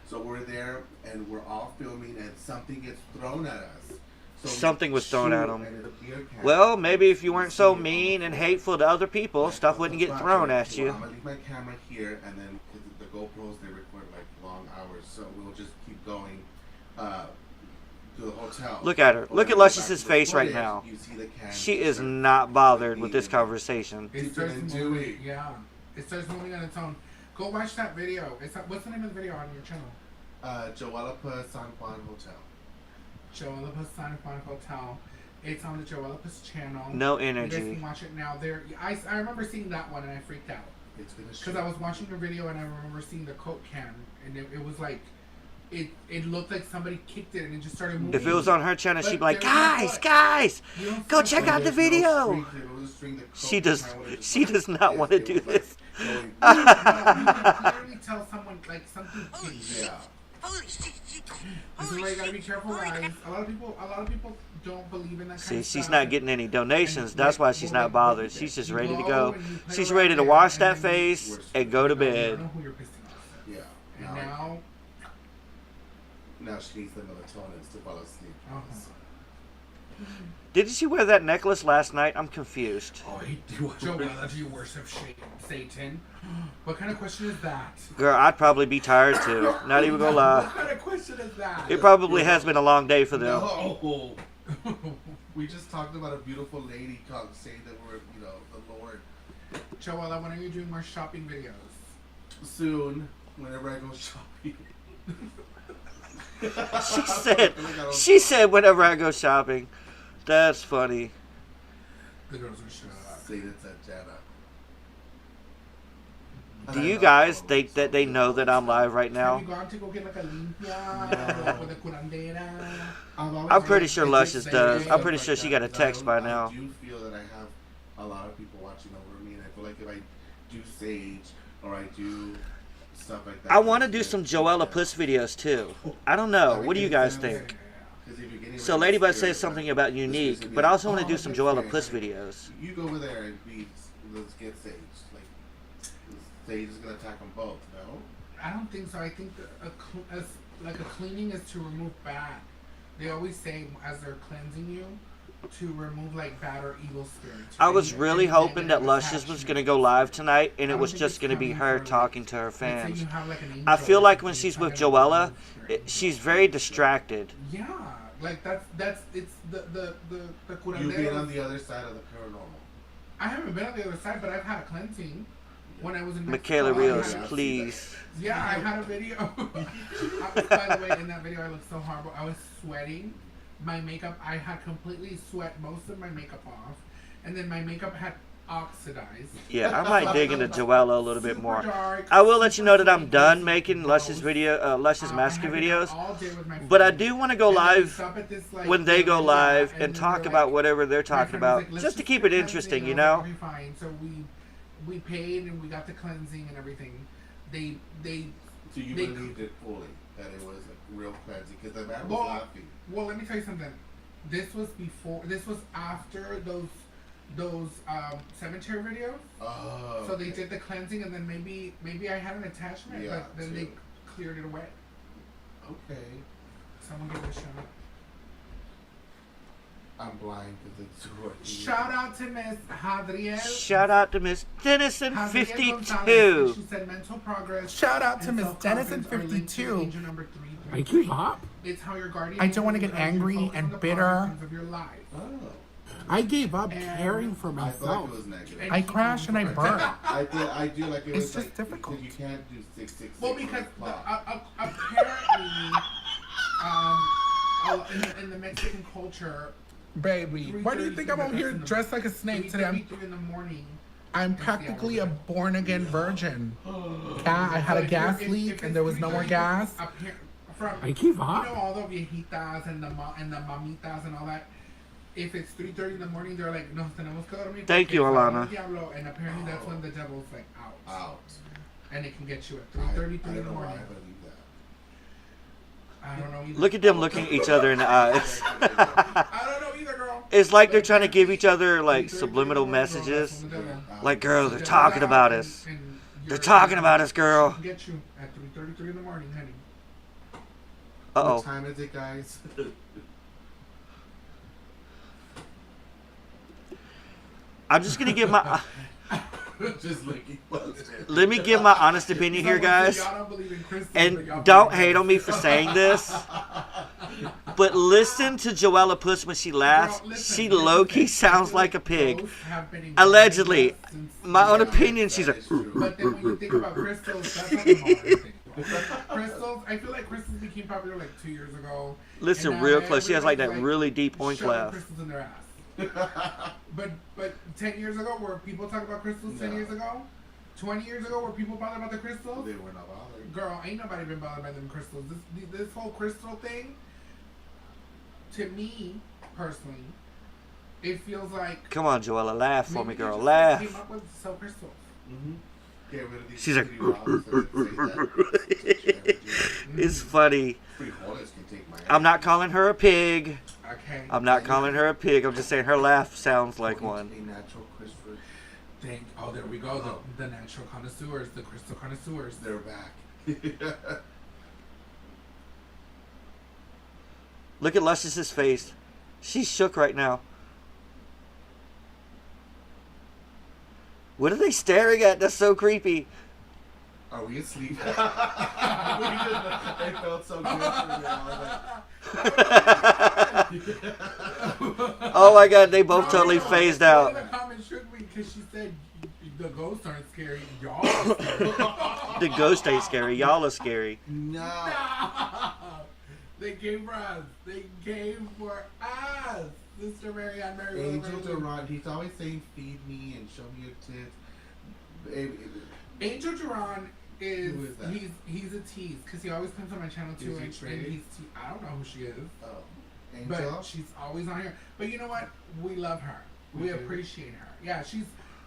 So we're there and we're all filming, and something gets thrown at us. So Something was thrown at shoot, him. and it's a beer can. Well, maybe if you weren't so mean and hateful to other people, stuff wouldn't get thrown at you. I'm gonna leave my camera here, and then 'cause the GoPros they record like long hours, so we'll just keep going to the hotel. Look at her. But Look when at we go back Luscious's to the face right footage, now. you see the can She is start not bothered with this being- conversation. It Keep starts it moving. doing. Yeah, it starts moving on its own. Go watch that video. What's the name of the video on your channel? Joelapuss San Juan Hotel. Joelapuss San Juan Hotel. It's on the Joelapuss channel. No You guys energy. can watch it now. I remember seeing that one and I freaked out It's gonna because I was watching the video and I remember seeing the Coke can and it was like it looked like somebody kicked it and it just started moving. If it was on her channel, she'd be like, But there was no guys, foot. guys, You don't go see check the out the foot. video. She does not want to do this. You can clearly tell someone like something kicked. Yeah. Holy shit, shit. This is Holy why you gotta shit. be careful, Holy guys. crap. A lot of people don't believe in that kind See, of stuff. she's not getting any donations. That's why she's not bothered. She's just ready to You go. and you play She's around ready to there, wash and that then you- face and go to You don't bed. know who you're pissing off. Yeah. And now, Now she needs the melatonin to fall asleep. Didn't she wear that necklace last night? I'm confused. Oh, Joella, do you worship Satan? What kind of question is that? Girl, I'd probably be tired too. Not even gonna lie. What kind of question is that? It probably has been a long day for them. No. We just talked about a beautiful lady called saying that we're, the Lord. Joella, when are you doing more shopping videos? Soon, whenever I go shopping. She said whenever I go shopping. That's funny. The girls are shut. Satan said Jana. Do you guys think that they know that I'm live right now? Have you gone to go get like a limpia with a curandera? I'm pretty sure Luscious does. I'm pretty sure she got a text by now. I do feel that I have a lot of people watching over me, and I feel like if I do sage or I do stuff like that. I want to do some Joelapuss videos too. I don't know. What do you guys think? So Ladybug says something about unique, but I also want to do some Joelapuss videos. You go over there and let's get sage. Like, sage is gonna attack them both. No. I don't think so. I think a cleaning is to remove bad. They always say as they're cleansing you to remove like bad or evil spirits. I was really hoping that Luscious was going to go live tonight and it was just going to be her talking to her fans. I feel like when she's with Joella, she's very distracted. Yeah, like it's the curandero. You've been on the other side of the paranormal. I haven't been on the other side, but I've had a cleansing when I was in Michaela Rios, please. Yeah, I had a video. By the way, in that video I looked so horrible. I was sweating. My makeup, I had completely sweat most of my makeup off, and then my makeup had oxidized. Yeah, I might dig into Joella a little bit more. Dark, I will let you know that I'm done making Luscious Massacre videos, but I do want to go live when they go live and talk about whatever they're talking about, just to keep it interesting, you know? So we paid and we got the cleansing and everything. So you believed it fully, that it was a real cleansing, because the man was laughing. Well, let me tell you something. This was after those cemetery videos. Oh. So they did the cleansing, and then maybe I had an attachment, but then they cleared it away. Okay. Someone give it a shot. I'm blind because it's too hard. Shout out to Miss Hadriel. Shout out to Miss Dennison52. She said mental progress. Shout out to Miss Dennison52. I give up. It's how your guardian. I don't want to get angry and bitter. Of your life. Oh. I gave up caring for I thought myself. it was negative. I crash and I burn. I do like it was It's just like, difficult. You can't do 666. Well, because apparently, in the Mexican culture, Baby, why do you think I'm out here dressed like a snake today? 3:33 in the morning. I'm practically a born-again virgin. Yeah, I had a gas leak and there was no more gas. I give up. You know all the viejitas and the mamitas and all that. If it's 3:30 in the morning, they're like, "No, tenemos que dormir." Thank you, Alana. And apparently that's when the devil's like out. Out. And it can get you at 3:33 in the morning. I believe that. I don't know either. Look at them looking at each other in the eyes. I don't know either, girl. It's like they're trying to give each other like subliminal messages. Like, girl, they're talking about us. They're talking about us, girl. Get you at 3:33 in the morning, honey. Uh-oh. What time is it, guys? I'm just gonna give my. Just looking busted. Let me give my honest opinion here, guys. And don't hate on me for saying this, but listen to Joelapuss when she laughs. She low-key sounds like a pig. Allegedly. My own opinion, she's like. But then when you think about crystals, that's like a modern thing. Crystals, I feel like crystals became popular like 2 years ago. Listen real close. She has like that really deep oink laugh. Crystals in their ass. But 10 years ago, were people talking about crystals 10 years ago? 20 years ago, were people bothered about the crystals? They were not bothered. Girl, ain't nobody been bothered by them crystals. This whole crystal thing, to me, personally, it feels like... Come on, Joella, laugh for me, girl. Came Laugh. up with sell crystals. Mm-hmm. Get rid of these. She's like... It's It's funny. I'm not calling her a pig. Okay. I'm not calling her a pig. I'm just saying her laugh sounds like one. Natural crystal. Oh, there we go. The natural connoisseurs, the crystal connoisseurs. They're back. Look at Luscious's face. She's shook right now. What are they staring at? That's so creepy. Are we asleep? It felt so good for me. Oh my god, they both totally phased out. The comment shook me because she said the ghosts aren't scary. Y'all are scary. The ghost ain't scary. Y'all are scary. No. They came for us. They came for us. Sister Marianne, Mary Angel Durant, he's always saying feed me and show me your tits. Angel Durant is, who is that? he's a tease because he always comes on my channel too, Is he and traded? he's I don't know who she is, Oh, Angel. but she's always on here. But you know what? We love her. We do. appreciate her. Yeah,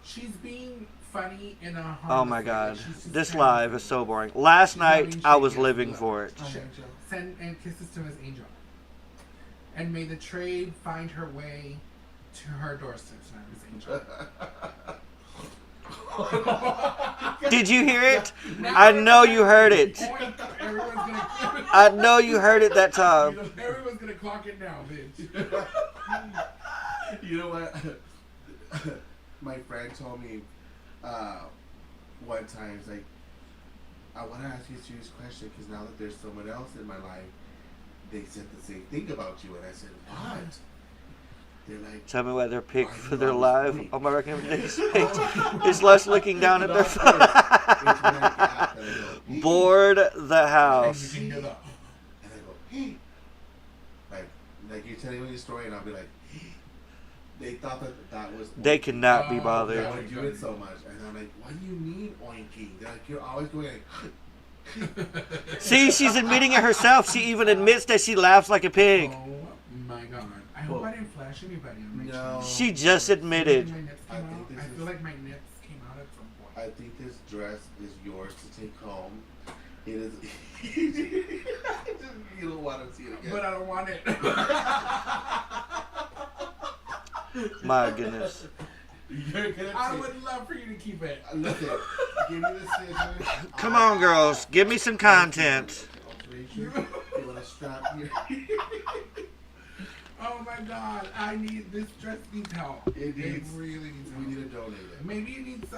she's being funny in a harmless Oh my way. god. She's just This kind live of is so boring. Last night, being I was shaky. living for it. Oh, Sh- Angel. Send and kisses to Miss Angel. And may the trade find her way to her doorstep tonight, Miss Angel. Did you hear it? I know you heard it. Point. Everyone's gonna. I know you heard it that time. Everyone's gonna clock it now, bitch. You know what? My friend told me one time, it's like, I want to ask you a serious question because now that there's someone else in my life, they said the same thing about you. And I said, what? They're like, Tell me why they're picked Why for you their always live wait? on my recommendation page. It's Lush looking down at their phone. Board the And house. you can hear the. And I go, hey. Like you're telling me your story, and I'll be like, they thought that was. They cannot be Oh, bothered. I would do it so much, and I'm like, what do you mean oinking? They're like, you're always going like. See, she's admitting it herself. She even admits that she laughs like a pig. Oh my god! I hope I didn't flash anybody on my No. channel. She just admitted. My nips I came think out. this I is- feel like my nips came out at some point. I think this dress is yours to take home. It is. You don't want to see it again. But I don't want it. My goodness. You're gonna I take- would love for you to keep it. Listen, give me the scissors. Come on, girls. Give me some content. You want to strap here? Oh my god! I need this dress needs help. It needs- really needs help. We need to donate it. Maybe it needs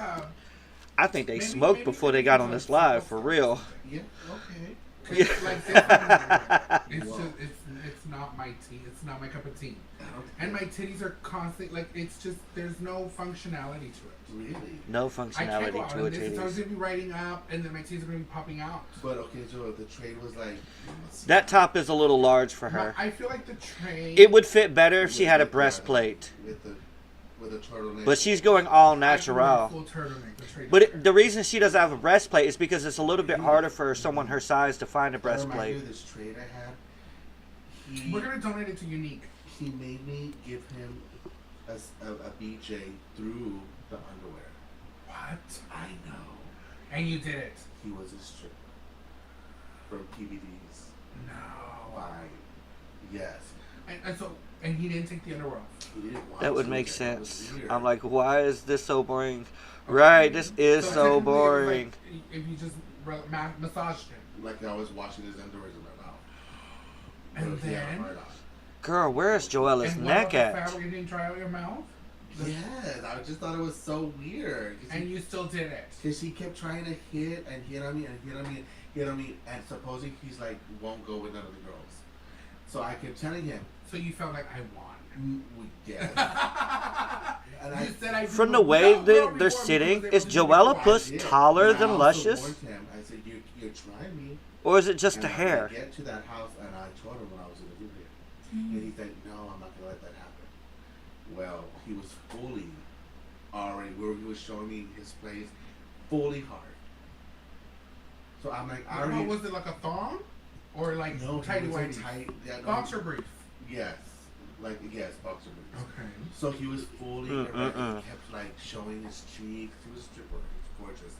I think they maybe- smoked maybe before we they got need on this some live, stuff. for real. Yeah, okay. Yeah. Like this, it's Whoa. just it's not my tea. It's not my cup of tea. Okay. And my titties are constant. Like it's just there's no functionality to it. Really? No I can't go functionality out to on her this. It's always titties. gonna be riding up, and then my titties are gonna be popping out. But okay, so the trade was like. That top is a little large for her. I feel like the tray. It would fit better if she had a breastplate. With a turtleneck. But she's going all I can wear natural. full turtleneck. The tray. But the reason she doesn't have a breastplate is because it's a little bit harder for someone her size to find a That reminds me breastplate. of this trade I had. We're gonna donate it to Unique. He made me give him a BJ through the underwear. What? I know. And you did it. He was a stripper from PVDs. No. Fine. Yes. And he didn't take the underwear off. He didn't want That would to. make That was sense. weird. I'm like, why is this so boring? Right, this is so technically it was boring. like if you just massaged him. Like I was washing his underwear in my mouth. And But yeah, then? right on. Girl, where is Joella's And neck what about the at? fabric didn't dry out your mouth? Yes, I just thought it was so weird. And you still did it. Because he kept trying to hit and hit on me and hit on me and hit on me, and supposedly he's like, won't go with none of the girls. So I kept telling him, So you felt like I won. yes. And You said I From did the way well they're before sitting, because is they were doing it Joelapuss twice. taller And I than also Luscious? warned him. I said, you're trying me. Or is it just the And hair? I get to that house and I told him what I was going to do here. And he's like, no, I'm not going to let that happen. Well, he was fully already, where he was showing me his place, fully hard. So I'm like, I already. Was it like a thong? Or like No, tighty he was whitey? tight. Yeah, no, Boxer briefs. Yes. Like, yes, boxer briefs. Okay. So he was fully erect and mm. he kept like showing his cheeks. He was a stripper. He was gorgeous.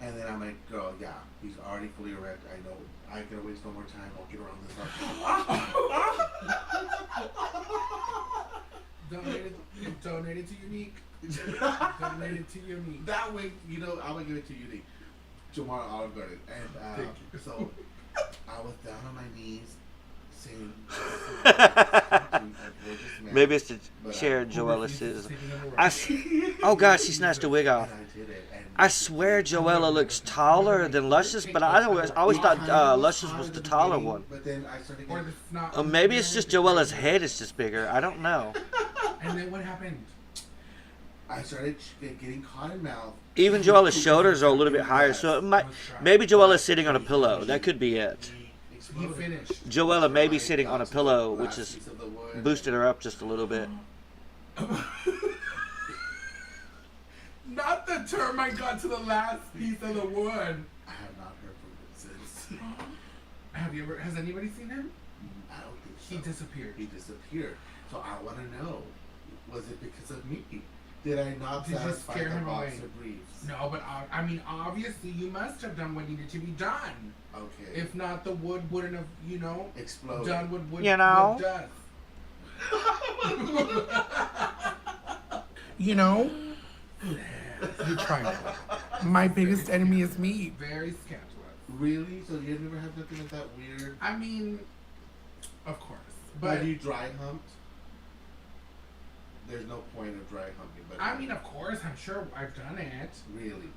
And then I'm like, girl, yeah, he's already fully erect. I know. I can waste no more time. I'll get around this. Donated to Unique. Donated to Unique. That way, you know, I'm gonna give it to you, tomorrow Olive Garden. And Thank you. so I was down on my knees, saying, Maybe it's the But chair I- Joella sits. Oh God, she snatched the wig off. And I did it. And I swear Joella looks taller than Luscious, but I always thought Luscious was the taller one. But then I started Or getting, it's not. Or maybe it's just Joella's head is just bigger. I don't know. And then what happened? I started getting cotton mouth. Even Joella's shoulders are a little bit higher, so it might. Maybe Joella's sitting on a pillow. That could be it. He finished. Joella may be sitting on a pillow, which is Piece of the wood. boosted her up just a little bit. Not the termite got to the last piece of the wood. I have not heard from him since. Have you ever? Has anybody seen him? I don't think so. He disappeared. He disappeared. So I want to know, was it because of me? Did I not Did you satisfy scare the him away? boxer briefs? No, but I mean, obviously, you must have done what needed to be done. Okay. If not, the wood wouldn't have, Exploded. done what wood, You know? wood does. You know? You try. My biggest enemy is me. Very scandalous. Really? So you never had nothing like that weird? I mean, of course, But but have you dry humped? There's no point of dry humping, but I mean, of course, I'm sure I've done it. really.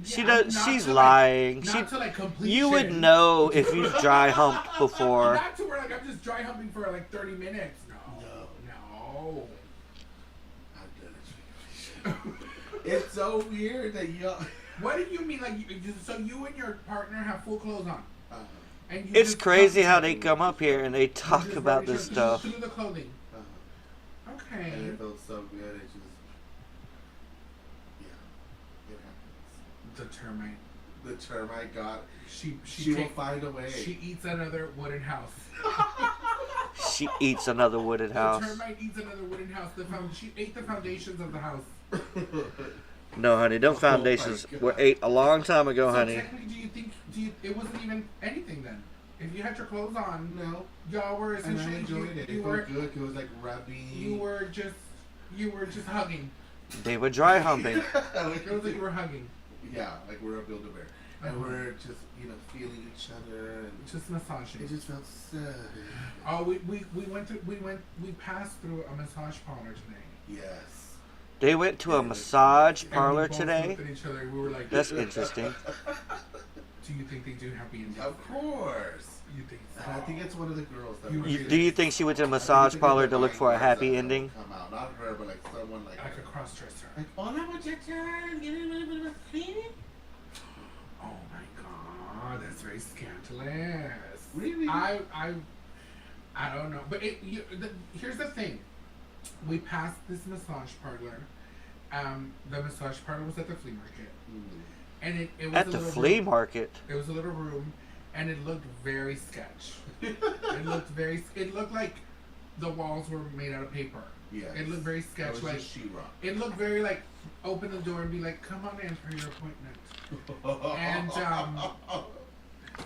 She Yeah, does. not She's to, lying. Not to like completion. You would know if you've dry humped before. Not to where like I'm just dry humping for like 30 minutes. No. No. I've done it. It's so weird that you. What do you mean? Like, so you and your partner have full clothes on, and you It's just crazy come- how they come up here and they you talk just about through- this stuff. through the clothing. Okay. And it felt so good. It just. Yeah. It happens. The termite. The termite got. She She will find a way. She eats another wooden house. She eats another wooded house. The termite eats another wooden house. She ate the foundations of the house. No, honey, them foundations were ate a long time ago, So honey. technically, it wasn't even anything then? If you had your clothes on, No. y'all were And I essentially enjoyed it. you It were felt good. It was like rubbing. you were just hugging. They were dry humping. It was like you were hugging, Yeah, like we're a Build-A-Bear. And we're just, feeling each other. And just massaging. it just felt so good. Oh, we passed through a massage parlor today. Yes. They went to a massage And we parlor both today. looked at each other. We were like, That's interesting. do you think they do happy endings? Of course. You think so? And I think it's one of the girls that You- were- Do you think she went to a massage parlor to look for a happy ending? Come out. Not her, but like someone like Like a her. cross-dresser. Like, hola muchachas, ¿quieren ver una massage? Oh my god, that's very scandalous. Really? I don't know, but here's the thing. We passed this massage parlor. The massage parlor was at the flea market, and it was At a the little flea room. market. It was a little room, and it looked very sketch. It looked like the walls were made out of paper. Yes. It looked very It sketch, was like just sheetrock. it looked very like open the door and be like, come on in for your appointment. And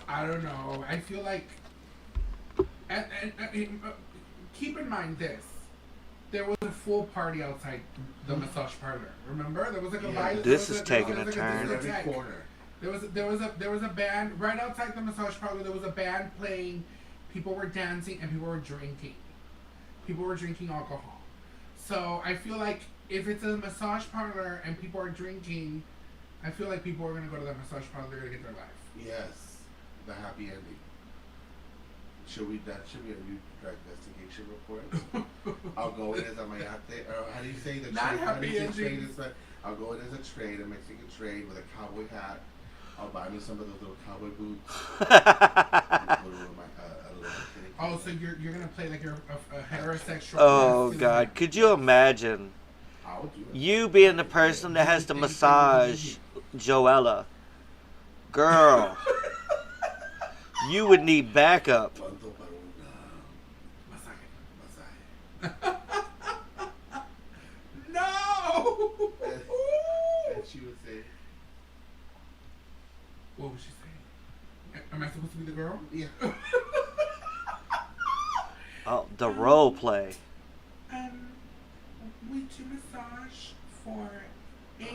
I don't know. I feel like, and keep in mind this: there was a full party outside the massage parlor. Remember, there was like a Yeah. light. This there was is taking there a was turn. In every discotheque. corner. There was a band right outside the massage parlor. There was a band playing. People were dancing and people were drinking. People were drinking alcohol. So I feel like if it's a massage parlor and people are drinking, I feel like people are gonna go to that massage parlor. They're gonna get their life. Yes. The happy ending. Should we be a new investigation report? I'll go in as a mayate, or how do you say the Not trade? How do you happy say trade endings. is like, I'll go in as a trade, a Mexican trade with a cowboy hat. I'll buy me some of those little cowboy boots. Oh, so you're gonna play like you're a heterosexual. Oh masculine God, man. could you imagine I'll do it. you being the person that has to massage Joella? Girl, you would need backup. Punto para una Massage. masaje. No. And she would say, What was she saying? Am I supposed to be the girl? yeah. Oh, the role play. We do massage for $80.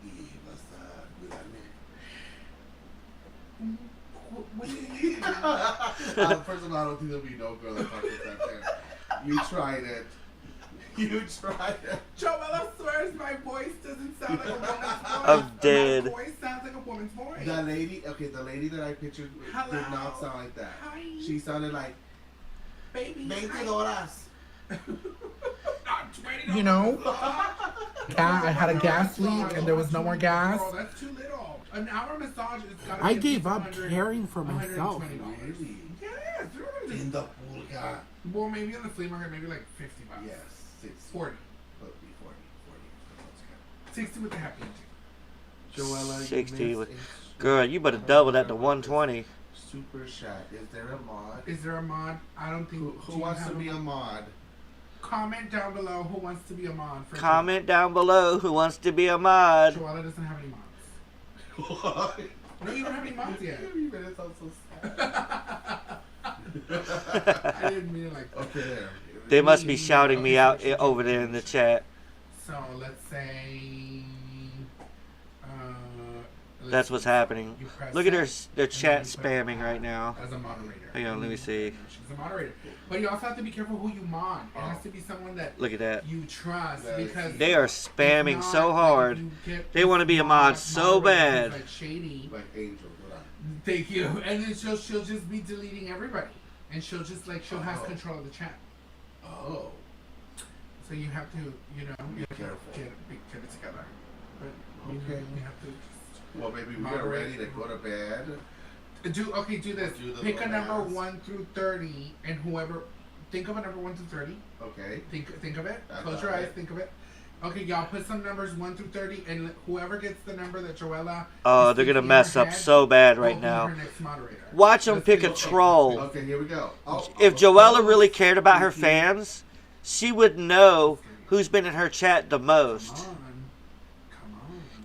Y vas a cuidarme. What do you mean? First of all, I don't think there'll be no girl that fucks that there. You tried it. You tried it. Joella swears my voice doesn't sound like a woman's voice. I'm dead. My voice sounds like a woman's voice. The lady that I pictured Hello. did not sound like that. Hi. She sounded like, Baby. 20 horas. $20. You know? Yeah, I had a gas leak and there was no more gas. Girl, that's too little. An hour massage is gotta I be gave up 100 caring for myself. $120. Really? Yes. In the pulga. Well, maybe in the flea market, maybe like $50. Yes. 40. Could be 40. 60 with the happy ending. Joella, 60 with. Girl, you better double that to 120. Super chat. Is there a mod? Is there a mod? I don't think. Who wants to be a mod? Comment down below who wants to be a mod. For Comment down below who wants to be a mod. Joella doesn't have any mods. What? No, you don't have any mods yet. It sounds so sad. I didn't mean it like that. Okay, there. They must be shouting me out over there in the chat. So let's say. That's what's happening. You press Look at it, their and chat then you put spamming right now. As a moderator. Hang on, let me see. She's a moderator. But you also have to be careful who you mod. It has to be someone that Look at that. you trust That is- because They are if spamming not, so like, hard. if you get They wanna be a mod so moderator who's, bad. Like shady. Like Angel. What on? Thank you. And then she'll just be deleting everybody, and she'll just like she'll have Oh. control of the chat. Oh. So you have to, you know, Be you have to careful. get it together. But you Okay. know, you have to. Well, maybe we are Moderate. ready to go to bed. Do this. Do the Pick a number romance. 1 through 30, and whoever think of a number 1 through 30. Okay. Think of it. I Close got your eyes. it. Think of it. Okay, y'all put some numbers 1 through 30, and whoever gets the number that Joella. Oh, is they're gonna thinking in mess her up head so bad will right be now. her next moderator. Watch them Let's pick see. a Okay, troll. Okay, here we go. Oh, If Joella really cared about her fans, she would know who's been in her chat the Come most. on.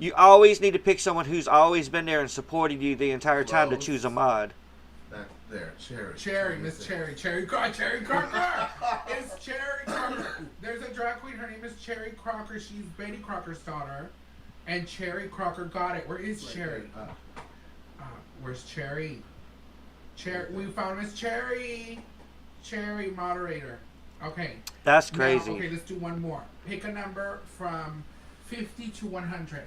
You always need to pick someone who's always been there and supported you the entire time to Close. choose a mod. That there, Cherry. Cherry, Miss Cherry, Cherry Crocker. It's Cherry Crocker. There's a drag queen. Her name is Cherry Crocker. She's Betty Crocker's daughter, and Cherry Crocker got it. Where is Cherry? Where's Cherry? Cherry. We found Miss Cherry. Cherry moderator. Okay. That's Now, crazy. okay, let's do one more. Pick a number from 50 to 100.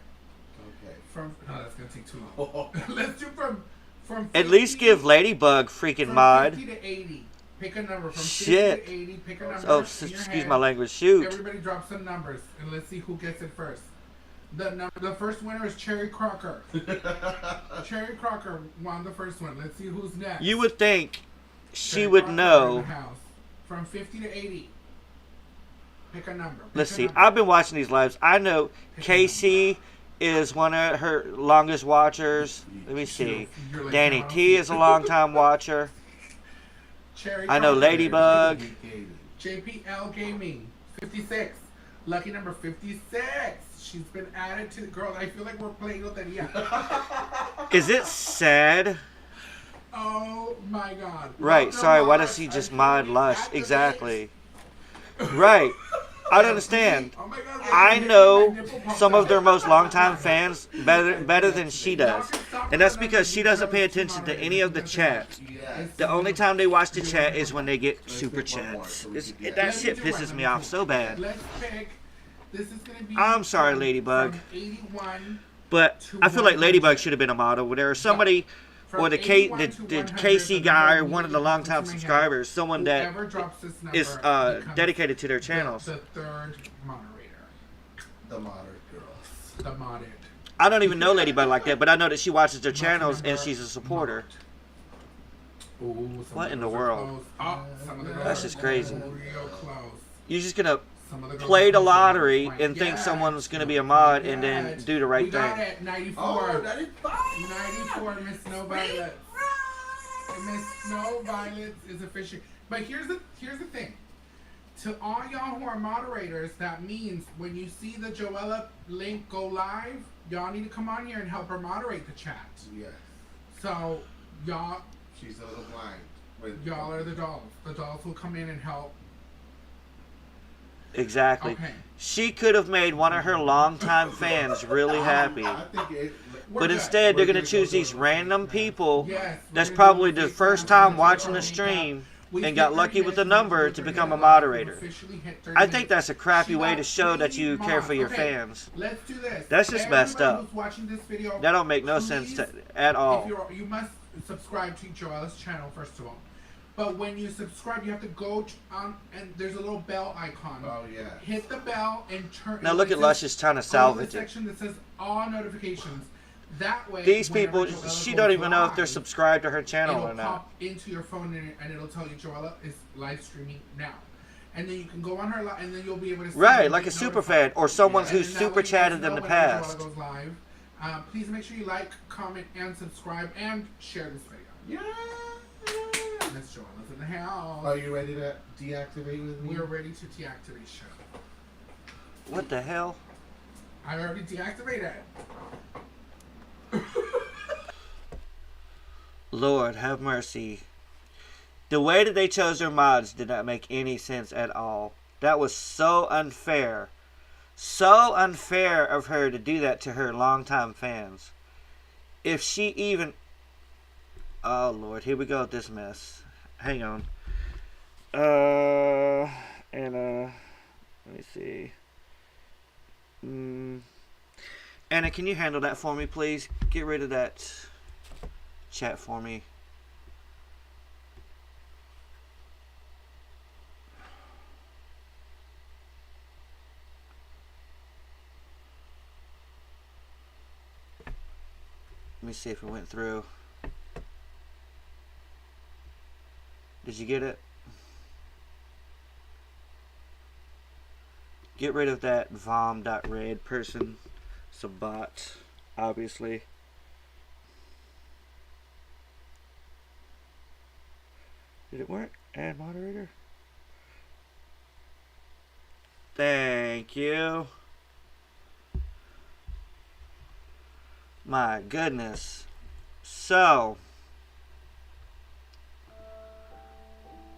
Okay. From that's gonna take too long. Let's do from. At least 50 give Ladybug freaking from mod. 50 to 80. Pick a number from Shit. 50 to 80. Pick a number. Oh, in your excuse head. my language. Shoot. Everybody drop some numbers and let's see who gets it first. The first winner is Cherry Crocker. Cherry Crocker won the first one. Let's see who's next. You would think she Cherry would Crocker in know. the house. From 50 to 80. Pick a number. Pick Let's a see. number. I've been watching these lives. I know Casey is one of her longest watchers. Let me see. You're like, Danny "Oh, T is a long time watcher. Cherry I know Crocker. Ladybug. JPL Gaming, 56. Lucky number 56. She's been added to the girl. I feel like we're playing Loteria. Is it sad? Oh my god. Right. Welcome, Sorry. Why Mars. does he I just feel mod we Lush? activate. Exactly. Right. I don't understand. Oh my god, I my know nipple popped some of out. their most longtime fans better than she does. And that's because she doesn't pay attention to any of the chat. The only time they watch the chat is when they get super chats. That shit pisses me off so bad. Let's pick. This is gonna be I'm sorry, Ladybug. from 81 But I feel like Ladybug should have been a model. Where there was somebody, from or the 81 to the 100, KC the guy, or number one of the immediately longtime comes to my head. subscribers, someone that Whoever drops this number is becomes dedicated to their channels. The third moderator. The modern girls. The modded. I don't even know Ladybug like that, but I know that she watches their channels and she's a supporter. Ooh, some What of in the the girls are world? close. Oh, some of the girls That's are just crazy. real close. You're just gonna Some of the girls play are the close. lottery Right. and think Yes. someone's gonna be a mod and then Yes. do the right We got thing. it. 94. Oh, that is fine. 94, Miss Snow Violet. Miss Snow Violet is official. But here's the thing. To all y'all who are moderators, that means when you see the Joella link go live, y'all need to come on here and help her moderate the chat. Yes. So y'all She's a little blind. are the dolls. The dolls will come in and help. Exactly. Okay. She could have made one of her longtime fans really happy. I think it. We're But good. instead, they're We're going to gonna choose go these to- random people Yes, that's we're gonna probably do the a first recap. time We're watching gonna the do a stream We and hit got lucky 30 with the minutes, number we're to gonna become a hit live. moderator. We've officially hit 30 I think minutes. that's a crappy She way got to show that 3 you care for your mods. fans. Let's do this. That's just messed Everybody up. who's watching this video, That don't make no sense please, at all. you must subscribe to Joella's channel first of all. But when you subscribe, you have to go on, and there's a little bell icon. Oh yeah. Hit the bell and turn. Now look it at says- Luscious trying to go to the salvage it. section that says all notifications. That way, These whenever people, Joella she goes don't even know if they're live, subscribed to her channel it'll or not. pop into your phone and it'll tell you Joella is live streaming now. And then you can go on her live, and then you'll be able to see Right, and like be a super notified. fan or someone And who's then that way super you guys chatted know in the whenever Joella past. goes live. Please make sure you like, comment, and subscribe, and share this video. Yeah. Miss Joella's in the house. Are you ready to deactivate with me? We're ready to deactivate show. What the hell? I already deactivated. Lord, have mercy. The way that they chose their mods did not make any sense at all. That was so unfair. So unfair of her to do that to her longtime fans. If she even... Oh, Lord. Here we go with this mess. Hang on. Anna... Let me see. Anna, can you handle that for me, please? Get rid of that chat for me. Let me see if it went through. Did you get it? Get rid of that vom.red person. It's a bot, obviously. Did it work? Add moderator. Thank you. My goodness. So,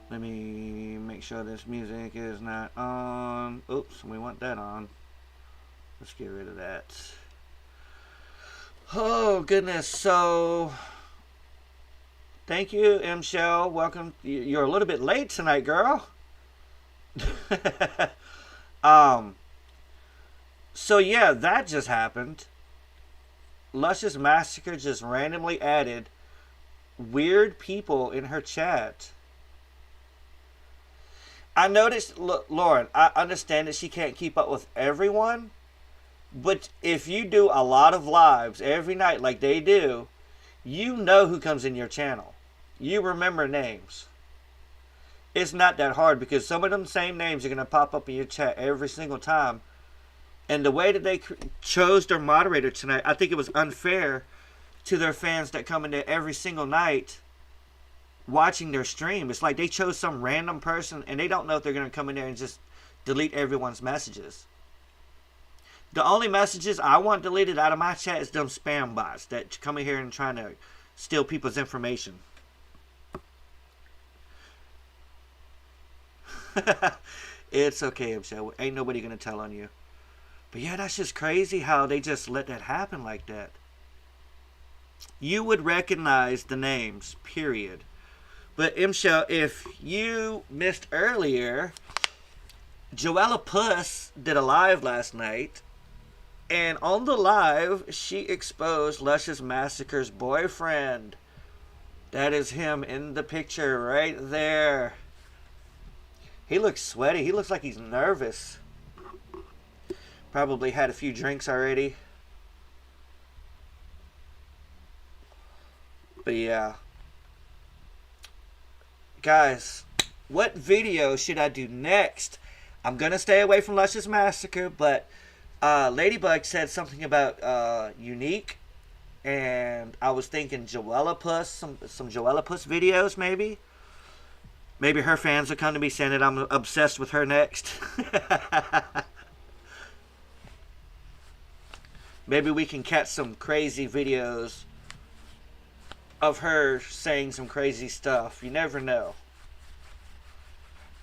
let me make sure this music is not on. Oops, we want that on. Let's get rid of that. Oh, goodness. So, thank you, M. Shell. Welcome. You're a little bit late tonight, girl. So, yeah, that just happened. Luscious Massacre just randomly added weird people in her chat. I noticed, look, Lauren, I understand that she can't keep up with everyone, but if you do a lot of lives every night like they do, you know who comes in your channel. You remember names. It's not that hard because some of them same names are going to pop up in your chat every single time. And the way that they chose their moderator tonight, I think it was unfair to their fans that come in there every single night watching their stream. It's like they chose some random person and they don't know if they're going to come in there and just delete everyone's messages. The only messages I want deleted out of my chat is them spam bots that come in here and trying to steal people's information. It's okay, Michelle. Ain't nobody going to tell on you. But yeah, that's just crazy how they just let that happen like that. You would recognize the names, period. But Michelle, if you missed earlier, Joelapuss did a live last night. And on the live, she exposed Luscious Massacre's boyfriend. That is him in the picture right there. He looks sweaty. He looks like he's nervous. Probably had a few drinks already. But yeah. Guys, what video should I do next? I'm going to stay away from Luscious Massacre, but Ladybug said something about Unique. And I was thinking Joelapuss, some Joelapuss videos maybe. Maybe her fans will come to me saying that I'm obsessed with her next. Maybe we can catch some crazy videos of her saying some crazy stuff. You never know.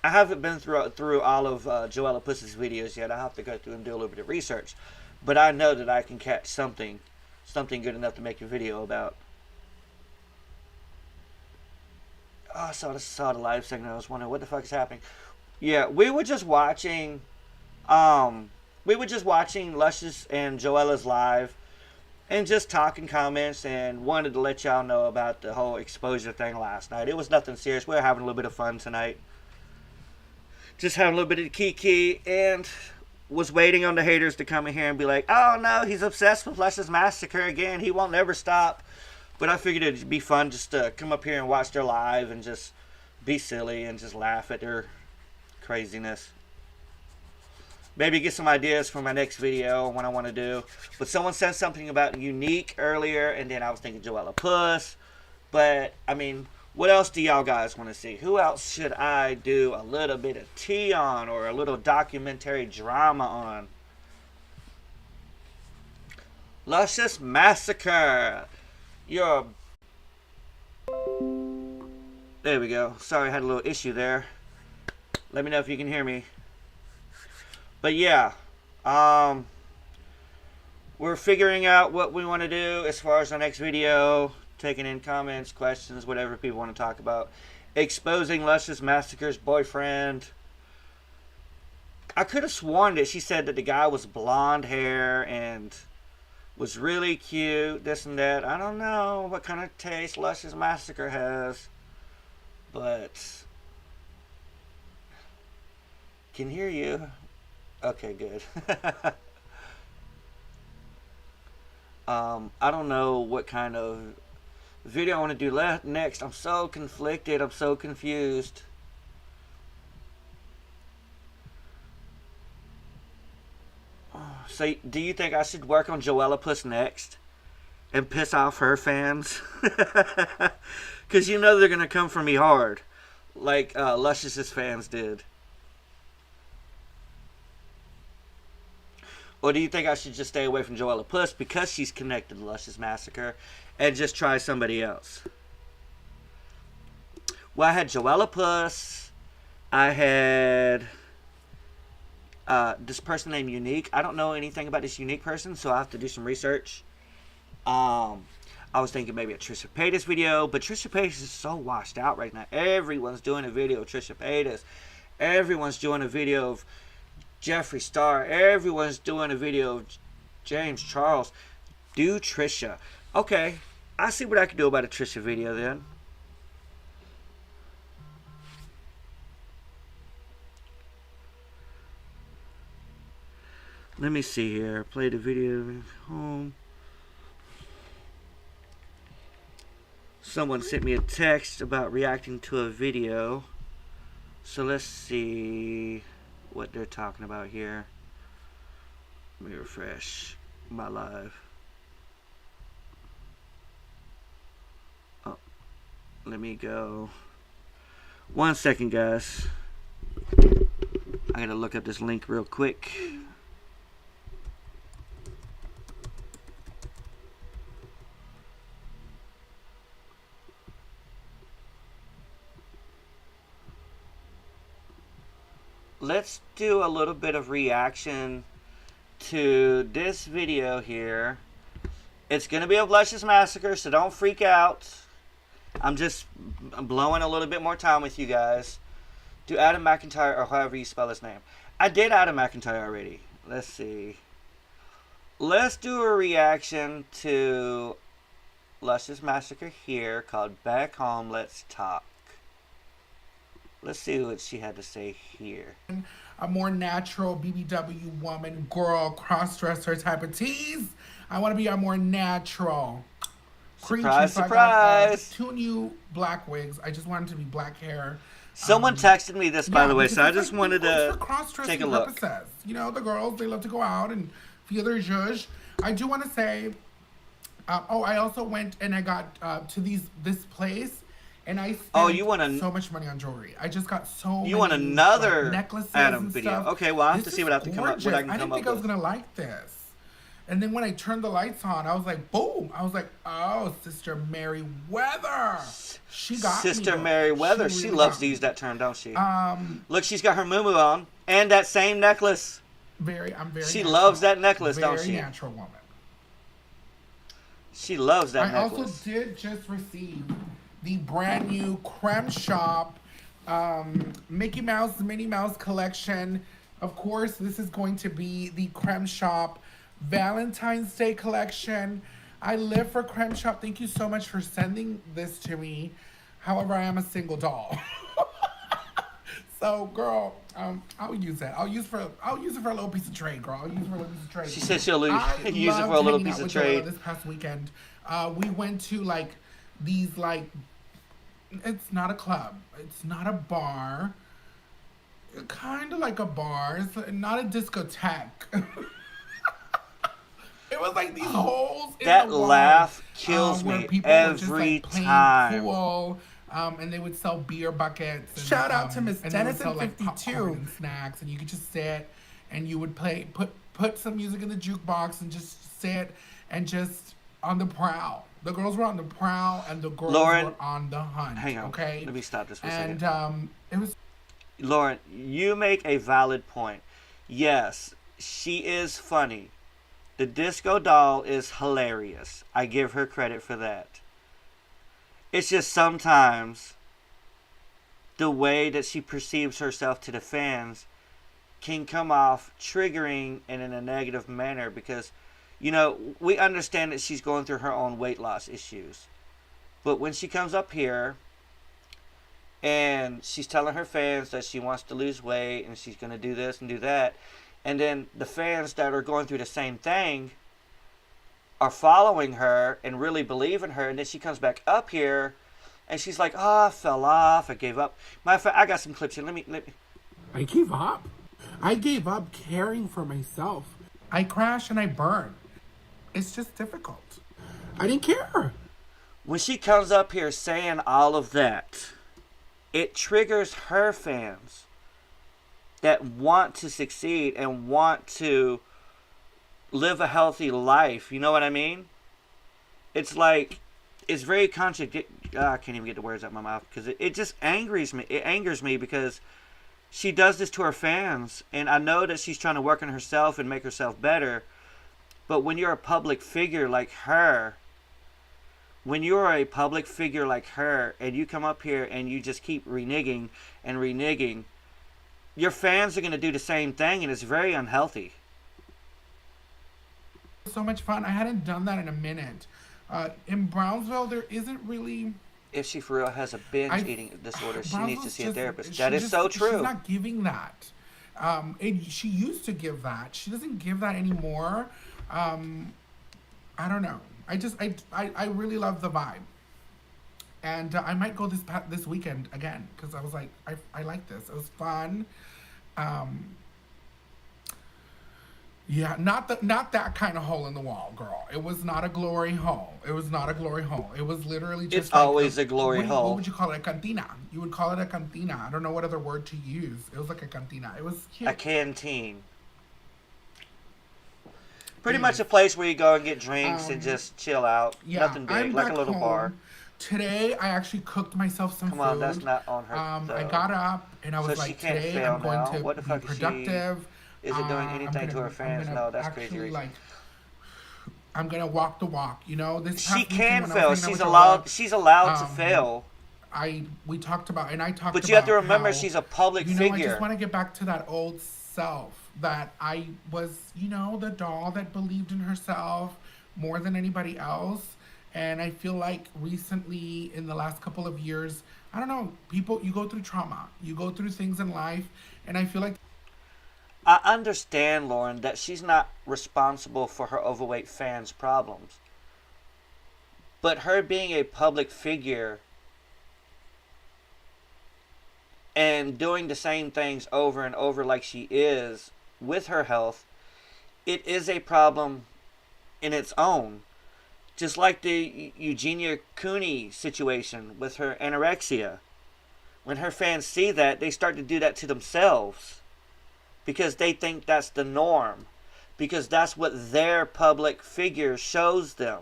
I haven't been through all of Joelapuss's videos yet. I have to go through and do a little bit of research, but I know that I can catch something good enough to make a video about. Oh, I saw the live segment. I was wondering what the fuck is happening. Yeah, we were just watching Luscious and Joella's live and just talking comments, and wanted to let y'all know about the whole exposure thing last night. It was nothing serious. We were having a little bit of fun tonight. Just having a little bit of kiki, and was waiting on the haters to come in here and be like, oh no, he's obsessed with Luscious Massacre again. He won't never stop. But I figured it'd be fun just to come up here and watch their live and just be silly and just laugh at their craziness. Maybe get some ideas for my next video, what I want to do. But someone said something about Unique earlier, and then I was thinking Joelapuss. But, I mean, what else do y'all guys want to see? Who else should I do a little bit of tea on, or a little documentary drama on? Luscious Massacre. There we go. Sorry, I had a little issue there. Let me know if you can hear me. But yeah, we're figuring out what we want to do as far as our next video. Taking in comments, questions, whatever people want to talk about. Exposing Luscious Massacre's boyfriend. I could have sworn that she said that the guy was blonde hair and was really cute, this and that. I don't know what kind of taste Luscious Massacre has, but can hear you. Okay, good. I don't know what kind of video I want to do next. I'm so conflicted. I'm so confused. So, do you think I should work on Joelapuss next and piss off her fans? Because you know they're going to come for me hard, like Luscious's fans did. Or do you think I should just stay away from Joelapuss because she's connected to Luscious Massacre and just try somebody else? Well, I had Joelapuss. I had this person named Unique. I don't know anything about this Unique person, so I have to do some research. I was thinking maybe a Trisha Paytas video, but Trisha Paytas is so washed out right now. Everyone's doing a video of Trisha Paytas. Everyone's doing a video of Jeffree Star. Everyone's doing a video of James Charles. Do Trisha. Okay, I see what I can do about a Trisha video then. Let me see here. Play the video home. Someone sent me a text about reacting to a video. So let's see what they're talking about here. Let me refresh my live. Oh, let me go. 1 second, guys. I gotta look up this link real quick. Let's do a little bit of reaction to this video here. It's going to be a Luscious Massacre, so don't freak out. I'm blowing a little bit more time with you guys. Do Adam McIntyre, or however you spell his name. I did Adam McIntyre already. Let's see. Let's do a reaction to Luscious Massacre here called Back Home, Let's Talk. Let's see what she had to say here. A more natural BBW woman, girl, cross-dresser type of tease. I want to be a more natural creature. Surprise, so surprise. I got, 2 new black wigs. I just wanted to be black hair. Someone texted me this, by the way, so I just like, wanted to take a look. Purposes. You know, the girls, they love to go out and feel their zhuzh. I do want to say, I also went and I got to this place. And I spent so much money on jewelry. I just got so you many want another necklaces Adam and video. Stuff. Okay, well, I have this to see what I can come up with. I didn't think I was going to like this. And then when I turned the lights on, I was like, boom. I was like, oh, Sister Meriwether. She got Sister me. Meriwether. She Really loves to use that term, don't she? Um, Look, she's got her muumuu on and that same necklace. I'm very. She natural. loves that necklace, don't she? Very natural woman. She loves that necklace. I also did just receive the brand new Creme Shop Mickey Mouse, Minnie Mouse collection. Of course, this is going to be the Creme Shop Valentine's Day collection. I live for Creme Shop. Thank you so much for sending this to me. However, I am a single doll. So, girl, I'll use it. I'll use it for a little piece of trade, girl. I'll use it for a little piece of trade. She said she'll use it for a little piece of trade. This past weekend, we went to like these like. It's not a club. It's not a bar. Kind of like a bar. It's not a discotheque. It was like these holes in that the wall, laugh kills me every time. Pool, and they would sell beer buckets. And, shout out to Miss Denison 52 and snacks, and you could just sit and you would put some music in the jukebox and just sit and just on the prowl. The girls were on the prowl and the girls were on the hunt. Hang on. Okay. Let me stop this for a second. And it was. Lauren, you make a valid point. Yes, she is funny. The disco doll is hilarious. I give her credit for that. It's just sometimes the way that she perceives herself to the fans can come off triggering and in a negative manner because, you know, we understand that she's going through her own weight loss issues. But when she comes up here and she's telling her fans that she wants to lose weight and she's going to do this and do that, and then the fans that are going through the same thing are following her and really believe in her, and then she comes back up here and she's like, oh, I fell off, I gave up. Matter of fact, I got some clips here. Let me. I gave up. I gave up caring for myself. I crash and I burn. It's just difficult. I didn't care. When she comes up here saying all of that, it triggers her fans that want to succeed and want to live a healthy life. You know what I mean? It's like, it's very contradictory. I can't even get the words out of my mouth because it just angers me. It angers me because she does this to her fans, and I know that she's trying to work on herself and make herself better. But when you're a public figure like her, and you come up here and you just keep reneging and reneging, your fans are going to do the same thing, and it's very unhealthy. So much fun. I hadn't done that in a minute. In Brownsville, there isn't really... If she for real has a binge eating disorder, she needs to see a therapist. That is so true. She's not giving that. She used to give that. She doesn't give that anymore. I don't know. I really love the vibe. And I might go this weekend again because I was like, I like this. It was fun. Yeah, not that kind of hole in the wall, girl. It was not a glory hole. It was literally just. It's like always a glory hole. What would you call it? A cantina. You would call it a cantina. I don't know what other word to use. It was like a cantina. It was cute. A canteen. Pretty much a place where you go and get drinks and just chill out. Yeah, nothing big, like a little bar. Today, I actually cooked myself some food. Come on, that's not on her. I got up and I was like, today I'm going to be productive. Is it doing anything to her fans? No, that's actually, crazy. Like, I'm gonna walk the walk. You know, this. She can fail. She's allowed. She's allowed to fail. We talked about, and I talked. But you have to remember, she's a public figure. I just want to get back to that old self that I was. You know, the doll that believed in herself more than anybody else. And I feel like recently, in the last couple of years, I don't know, you go through trauma, you go through things in life, and I feel like. I understand, Lauren, that she's not responsible for her overweight fans' problems. But her being a public figure and doing the same things over and over like she is with her health, it is a problem in its own. Just like the Eugenia Cooney situation with her anorexia. When her fans see that, they start to do that to themselves. Because they think that's the norm. because that's what their public figure shows them.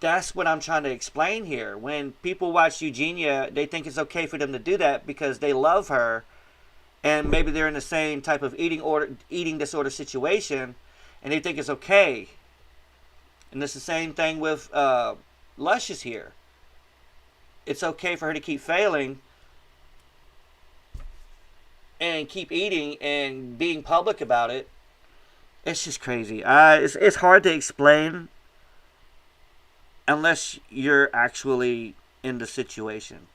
That's what I'm trying to explain here. When people watch Eugenia, they think it's okay for them to do that because they love her, and maybe they're in the same type of eating disorder situation, and they think it's okay. And it's the same thing with Lushious here. It's okay for her to keep failing and keep eating and being public about it. It's just crazy. It's hard to explain unless you're actually in the situation.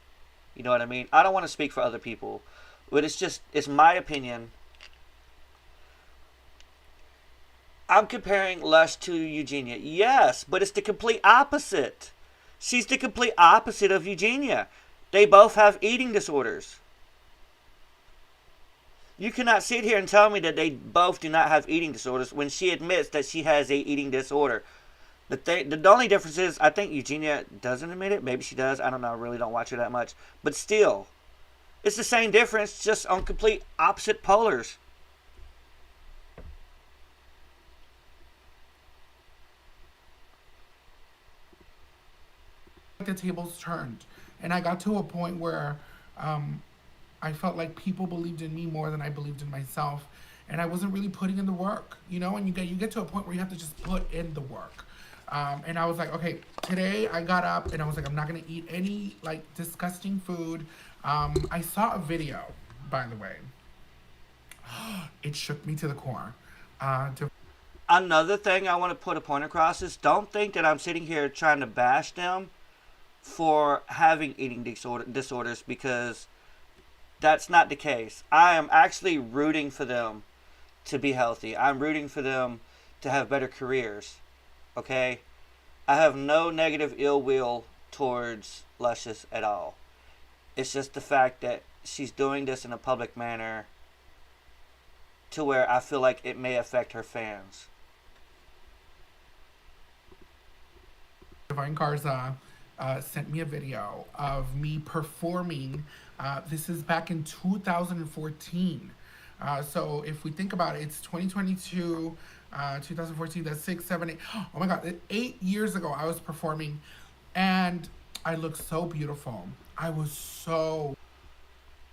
You know what I mean? I don't want to speak for other people, but it's my opinion. I'm comparing Lush to Eugenia. Yes, but it's the complete opposite. She's the complete opposite of Eugenia. They both have eating disorders. You cannot sit here and tell me that they both do not have eating disorders when she admits that she has a eating disorder. The only difference is, I think Eugenia doesn't admit it. Maybe she does. I don't know. I really don't watch her that much. But still, it's the same difference, just on complete opposite polars. The tables turned, and I got to a point where I felt like people believed in me more than I believed in myself, and I wasn't really putting in the work, you know. And you get to a point where you have to just put in the work. And I was like, okay, today I got up and I was like, I'm not gonna eat any like disgusting food. I saw a video, by the way. It shook me to the core. Another thing I want to put a point across is, don't think that I'm sitting here trying to bash them for having eating disorders, because that's not the case. I am actually rooting for them to be healthy. I'm rooting for them to have better careers. Okay? I have no negative ill will towards Lushious at all. It's just the fact that she's doing this in a public manner to where I feel like it may affect her fans. Divine Garza sent me a video of me performing. This is back in 2014. So if we think about it, it's 2022, 2014, that's 6, 7, 8. Oh my God, 8 years ago I was performing, and I looked so beautiful. I was so...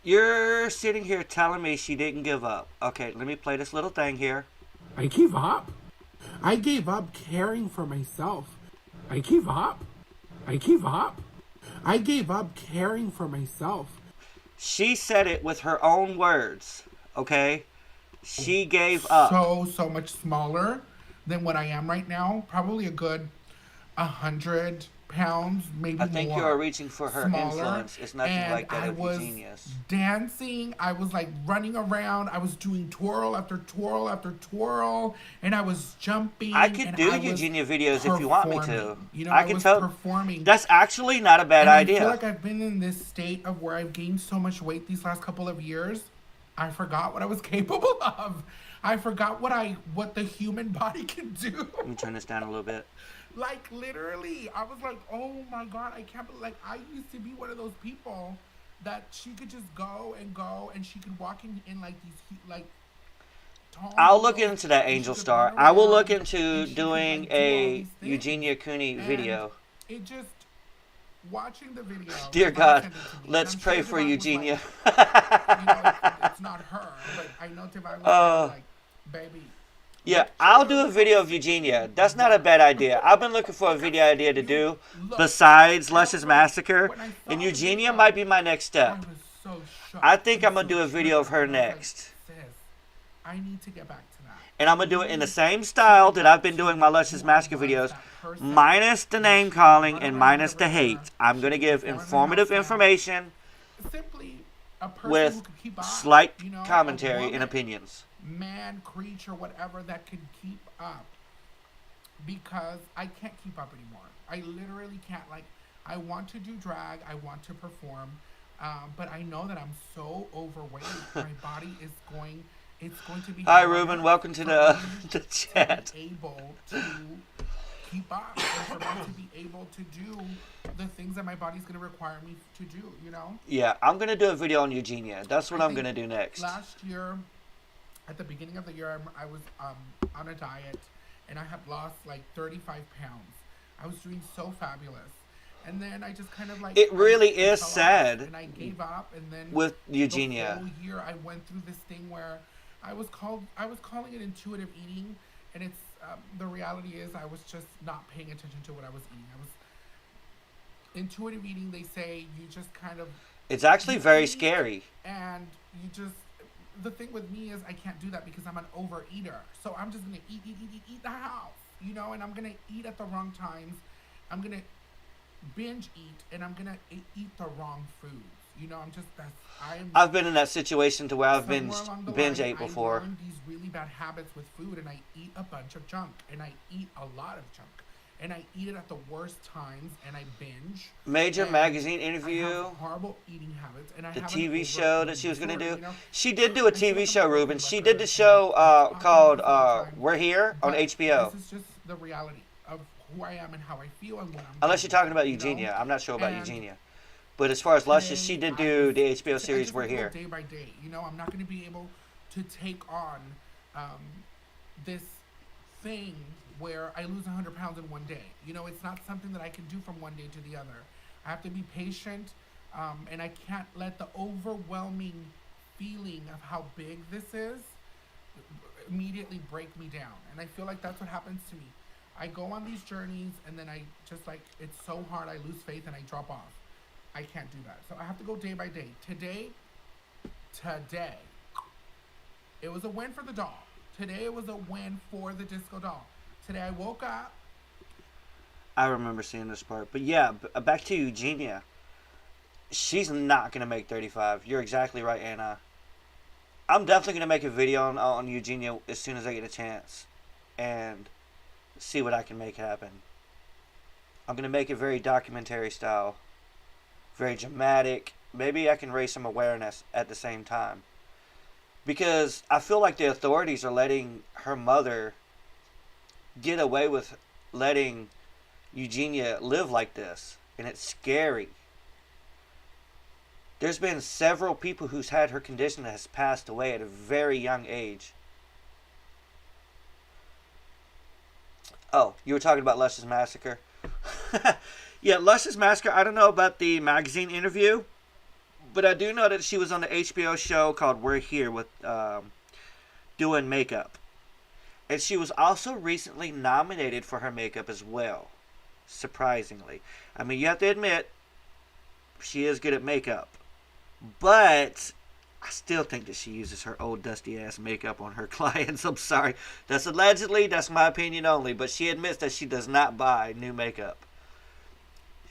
You're sitting here telling me she didn't give up. Okay, let me play this little thing here. I gave up. I gave up caring for myself. I gave up. I gave up. I gave up caring for myself. She said it with her own words, okay? She gave up. So much smaller than what I am right now. Probably a good 100 pounds, maybe more. I think you're reaching for her smaller. Influence. It's nothing And like that I of was Eugenia's. dancing. I was like running around. I was doing twirl after twirl after twirl, and I was jumping. I could and do I was Eugenia videos if you want me to. You know, I I can was tell. performing. That's actually not a bad and idea. I feel like I've been in this state of where I've gained so much weight these last couple of years. I forgot what I was capable of. I forgot what the human body can do. Let me turn this down a little bit. Like, literally, I was like, oh my God, I can't believe, like, I used to be one of those people that she could just go, and she could walk in like these, like, tall I'll look heels, into that and she Angel could Star. run I will around, look and into she could, doing like, do all a these things. Eugenia Cooney And video. it just, watching the video. Dear Divine God, sent it to me, let's and I'm pray sure for Divine was Eugenia. like, you know, it's not her, but I know Divine was like, baby. Yeah, I'll do a video of Eugenia. That's not a bad idea. I've been looking for a video idea to do besides Lushious Massacre, and Eugenia might be my next step. I think I'm going to do a video of her next. I need to get back to that. And I'm going to do it in the same style that I've been doing my Lushious Massacre videos, minus the name calling and minus the hate. I'm going to give informative information Simply a person with who could keep up, slight you know, a commentary woman, and opinions. man, creature, whatever, that could keep up, because I can't keep up anymore. I literally can't. Like, I want to do drag, I want to perform, but I know that I'm so overweight. My body is going. It's going to be. Hi, Ruben. Welcome to the chat. To be able to keep up, and for me to be able to do the things that my body's going to require me to do. You know. Yeah, I'm gonna do a video on Eugenia. That's what I'm gonna do next. Last year, at the beginning of the year, I was on a diet, and I had lost like 35 pounds. I was doing so fabulous. And then I just kind of like it really I is fell off, sad and I gave up. And then with the Eugenia. whole year I went through this thing where I was calling it intuitive eating, and it's the reality is I was just not paying attention to what I was eating. I was intuitive eating. They say you just kind of It's actually very eat, scary. and you just the thing with me is I can't do that because I'm an overeater. So I'm just gonna eat the house, you know, and I'm gonna eat at the wrong times. I'm gonna binge eat, and I'm gonna eat the wrong foods. You know, I've been in that situation to where I've binge line, ate before. I learned these really bad habits with food, and I eat a bunch of junk, and I eat a lot of junk, and I eat it at the worst times, and I binge. Major magazine interview. I have horrible eating habits, and the TV show that she was going to do. You know? She did do a TV show, Ruben. She did the show called We're Here on HBO. This is just the reality of who I am and how I feel and what I'm Unless you're talking about you know? Eugenia. I'm not sure about Eugenia. But as far as Luscious, she did do the HBO series We're Here. Day by day, you know, I'm not going to be able to take on this thing where I lose 100 pounds in one day. You know, it's not something that I can do from one day to the other. I have to be patient, and I can't let the overwhelming feeling of how big this is immediately break me down. And I feel like that's what happens to me. I go on these journeys, and then I just like, it's so hard, I lose faith and I drop off. I can't do that. So I have to go day by day. Today, it was a win for the doll. Today it was a win for the disco doll. Today I woke up. I remember seeing this part. But yeah, back to Eugenia. She's not going to make 35. You're exactly right, Anna. I'm definitely going to make a video on Eugenia as soon as I get a chance. And see what I can make happen. I'm going to make it very documentary style. Very dramatic. Maybe I can raise some awareness at the same time. Because I feel like the authorities are letting her mother get away with letting Eugenia live like this. And it's scary. There's been several people who's had her condition that has passed away at a very young age. Oh, you were talking about Luscious Massacre? Yeah, Luscious Massacre, I don't know about the magazine interview, but I do know that she was on the HBO show called We're Here with doing makeup. And she was also recently nominated for her makeup as well, surprisingly. I mean, you have to admit, she is good at makeup. But I still think that she uses her old dusty-ass makeup on her clients. I'm sorry. That's allegedly, that's my opinion only. But she admits that she does not buy new makeup.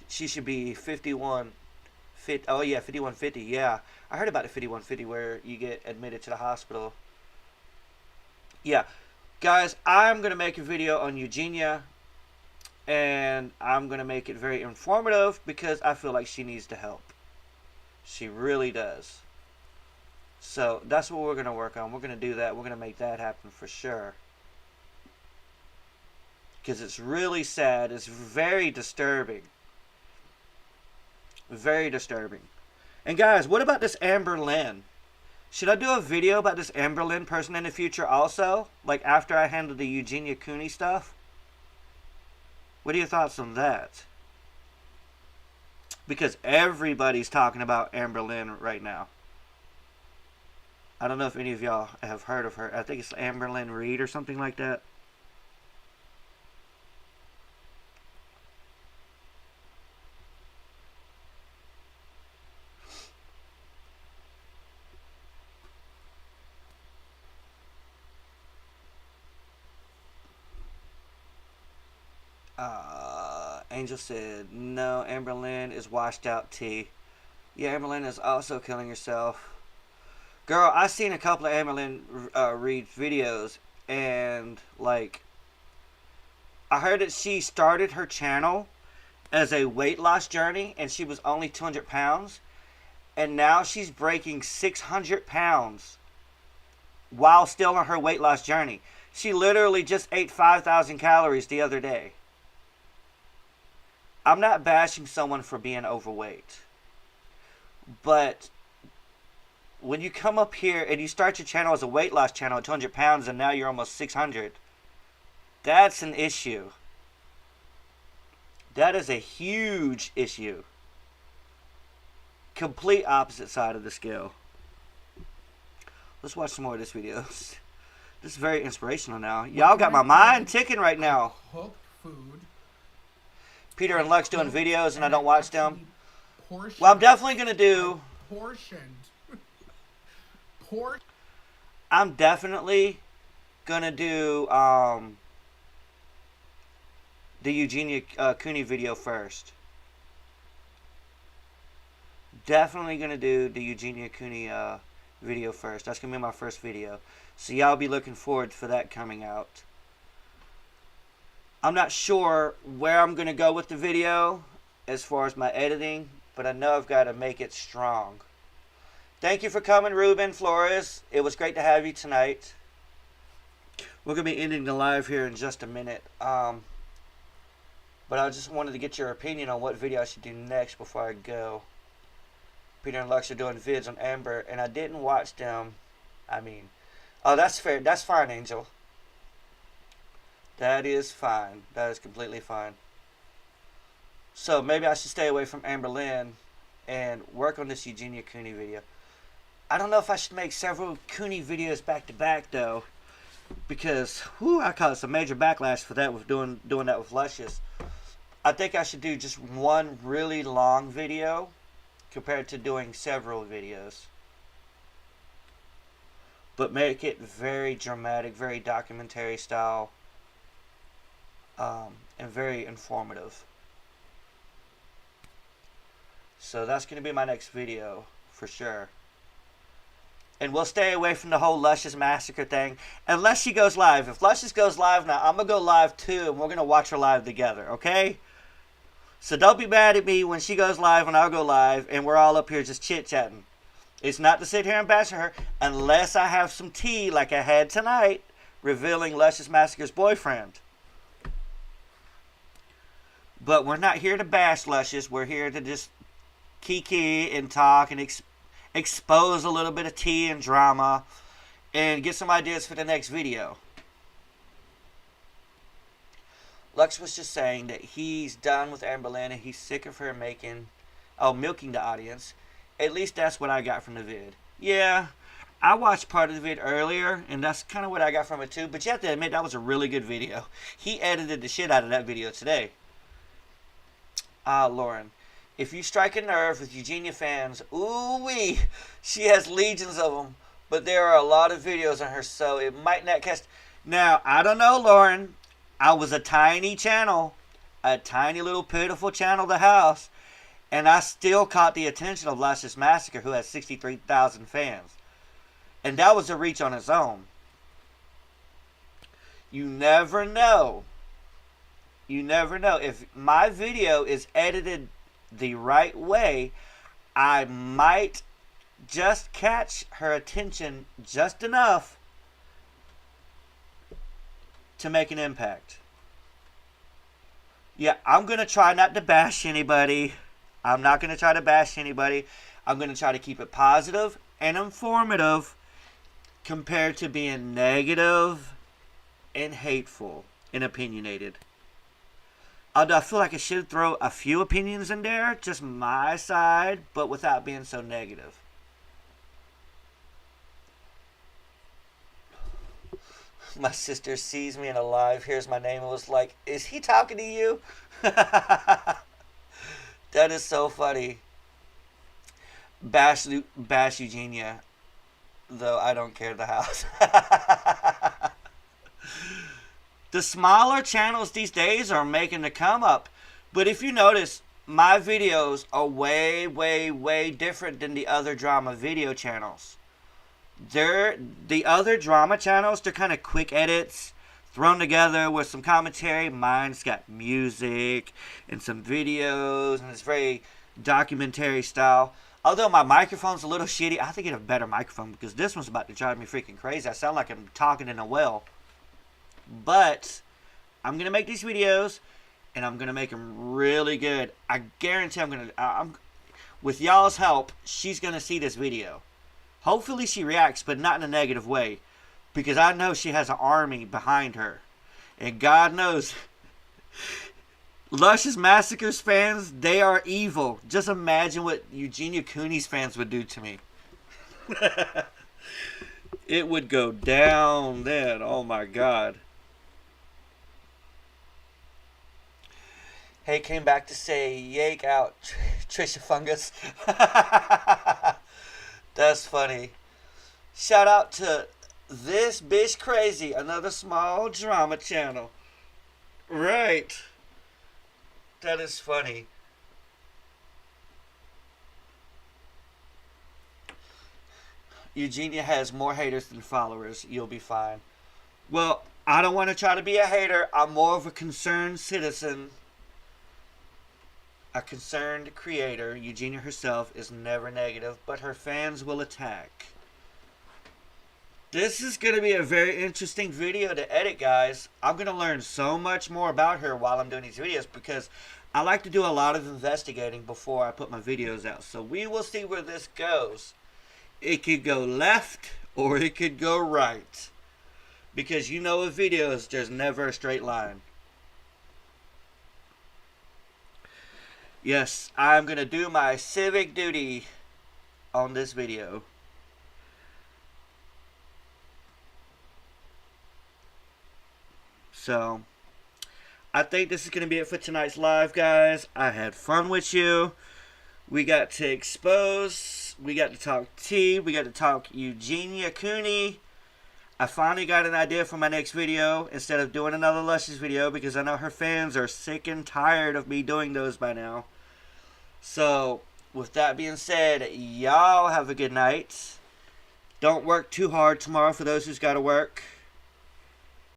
She should be 5150. Oh yeah, 5150. Yeah, I heard about the 5150 where you get admitted to the hospital. Yeah, guys, I'm gonna make a video on Eugenia, and I'm gonna make it very informative because I feel like she needs the help. She really does. So that's what we're gonna work on. We're gonna do that. We're gonna make that happen for sure. Because it's really sad. It's very disturbing. Very disturbing. And guys, what about this Amber Lynn? Should I do a video about this Amber Lynn person in the future also? Like after I handle the Eugenia Cooney stuff? What are your thoughts on that? Because everybody's talking about Amber Lynn right now. I don't know if any of y'all have heard of her. I think it's Amber Lynn Reed or something like that. Angel said, no, Amber Lynn is washed out tea. Yeah, Amber Lynn is also killing herself. Girl, I seen a couple of Amber Lynn Reed videos, and, like, I heard that she started her channel as a weight loss journey, and she was only 200 pounds, and now she's breaking 600 pounds while still on her weight loss journey. She literally just ate 5,000 calories the other day. I'm not bashing someone for being overweight, but when you come up here and you start your channel as a weight loss channel at 200 pounds and now you're almost 600, that's an issue. That is a huge issue. Complete opposite side of the scale. Let's watch some more of this video. This is very inspirational now. Y'all got my mind ticking right now. Cooked food. Peter and Lux doing videos and I don't watch them. Portioned. Well, I'm definitely going to do... Portioned. I'm definitely going to do the Eugenia Cooney video first. Definitely going to do the Eugenia Cooney video first. That's going to be my first video. So y'all be looking forward for that coming out. I'm not sure where I'm going to go with the video as far as my editing, but I know I've got to make it strong. Thank you for coming, Ruben Flores. It was great to have you tonight. We're going to be ending the live here in just a minute. But I just wanted to get your opinion on what video I should do next before I go. Peter and Lux are doing vids on Amber, and I didn't watch them. I mean, oh, that's fair. That's fine, Angel. That is fine. That is completely fine. So maybe I should stay away from Amber Lynn and work on this Eugenia Cooney video. I don't know if I should make several Cooney videos back to back though, because I caused some major backlash for that with doing that with Lushious. I think I should do just one really long video compared to doing several videos, but make it very dramatic, very documentary style, and very informative. So that's going to be my next video for sure. And we'll stay away from the whole Lushious Massacre thing unless she goes live. If Lushious goes live now, I'm going to go live too, and we're going to watch her live together, okay? So don't be mad at me when she goes live and I'll go live and we're all up here just chit-chatting. It's not to sit here and bash her unless I have some tea like I had tonight revealing Lushious Massacre's boyfriend. But we're not here to bash Lushious. We're here to just kiki and talk and expose a little bit of tea and drama and get some ideas for the next video. Lux was just saying that he's done with Amber Lynn and he's sick of her milking the audience. At least that's what I got from the vid. Yeah, I watched part of the vid earlier and that's kind of what I got from it too. But you have to admit that was a really good video. He edited the shit out of that video today. Lauren. If you strike a nerve with Eugenia fans, ooh-wee, she has legions of them. But there are a lot of videos on her, so it might not catch. Now, I don't know, Lauren. I was a tiny channel, a tiny little pitiful channel to house, and I still caught the attention of Lushious Massacre, who has 63,000 fans. And that was a reach on its own. You never know. You never know. If my video is edited the right way, I might just catch her attention just enough to make an impact. Yeah, I'm going to try not to bash anybody. I'm not going to try to bash anybody. I'm going to try to keep it positive and informative compared to being negative and hateful and opinionated. Although I feel like I should throw a few opinions in there, just my side, but without being so negative. My sister sees me in a live, hears my name, and was like, is he talking to you? That is so funny. Bash Eugenia, though I don't care the house. The smaller channels these days are making the come up. But if you notice, my videos are way, way, way different than the other drama video channels. The other drama channels, they're kind of quick edits thrown together with some commentary. Mine's got music and some videos, and it's very documentary style. Although my microphone's a little shitty, I have to get a better microphone because this one's about to drive me freaking crazy. I sound like I'm talking in a well. But I'm going to make these videos, and I'm going to make them really good. I guarantee with y'all's help, she's going to see this video. Hopefully she reacts, but not in a negative way. Because I know she has an army behind her. And God knows, Luscious Massacres fans, they are evil. Just imagine what Eugenia Cooney's fans would do to me. It would go down then. Oh my God. Hey, came back to say, yake out, Trisha Fungus. That's funny. Shout out to This Bitch Crazy, another small drama channel. Right. That is funny. Eugenia has more haters than followers. You'll be fine. Well, I don't want to try to be a hater. I'm more of a concerned citizen. A concerned creator. Eugenia herself is never negative, but her fans will attack. This is going to be a very interesting video to edit, guys. I'm going to learn so much more about her while I'm doing these videos because I like to do a lot of investigating before I put my videos out. So we will see where this goes. It could go left or it could go right. Because you know with videos, there's never a straight line. Yes, I'm going to do my civic duty on this video. So, I think this is going to be it for tonight's live, guys. I had fun with you. We got to expose. We got to talk tea. We got to talk Eugenia Cooney. I finally got an idea for my next video instead of doing another Luscious video because I know her fans are sick and tired of me doing those by now. So, with that being said, y'all have a good night. Don't work too hard tomorrow for those who's got to work.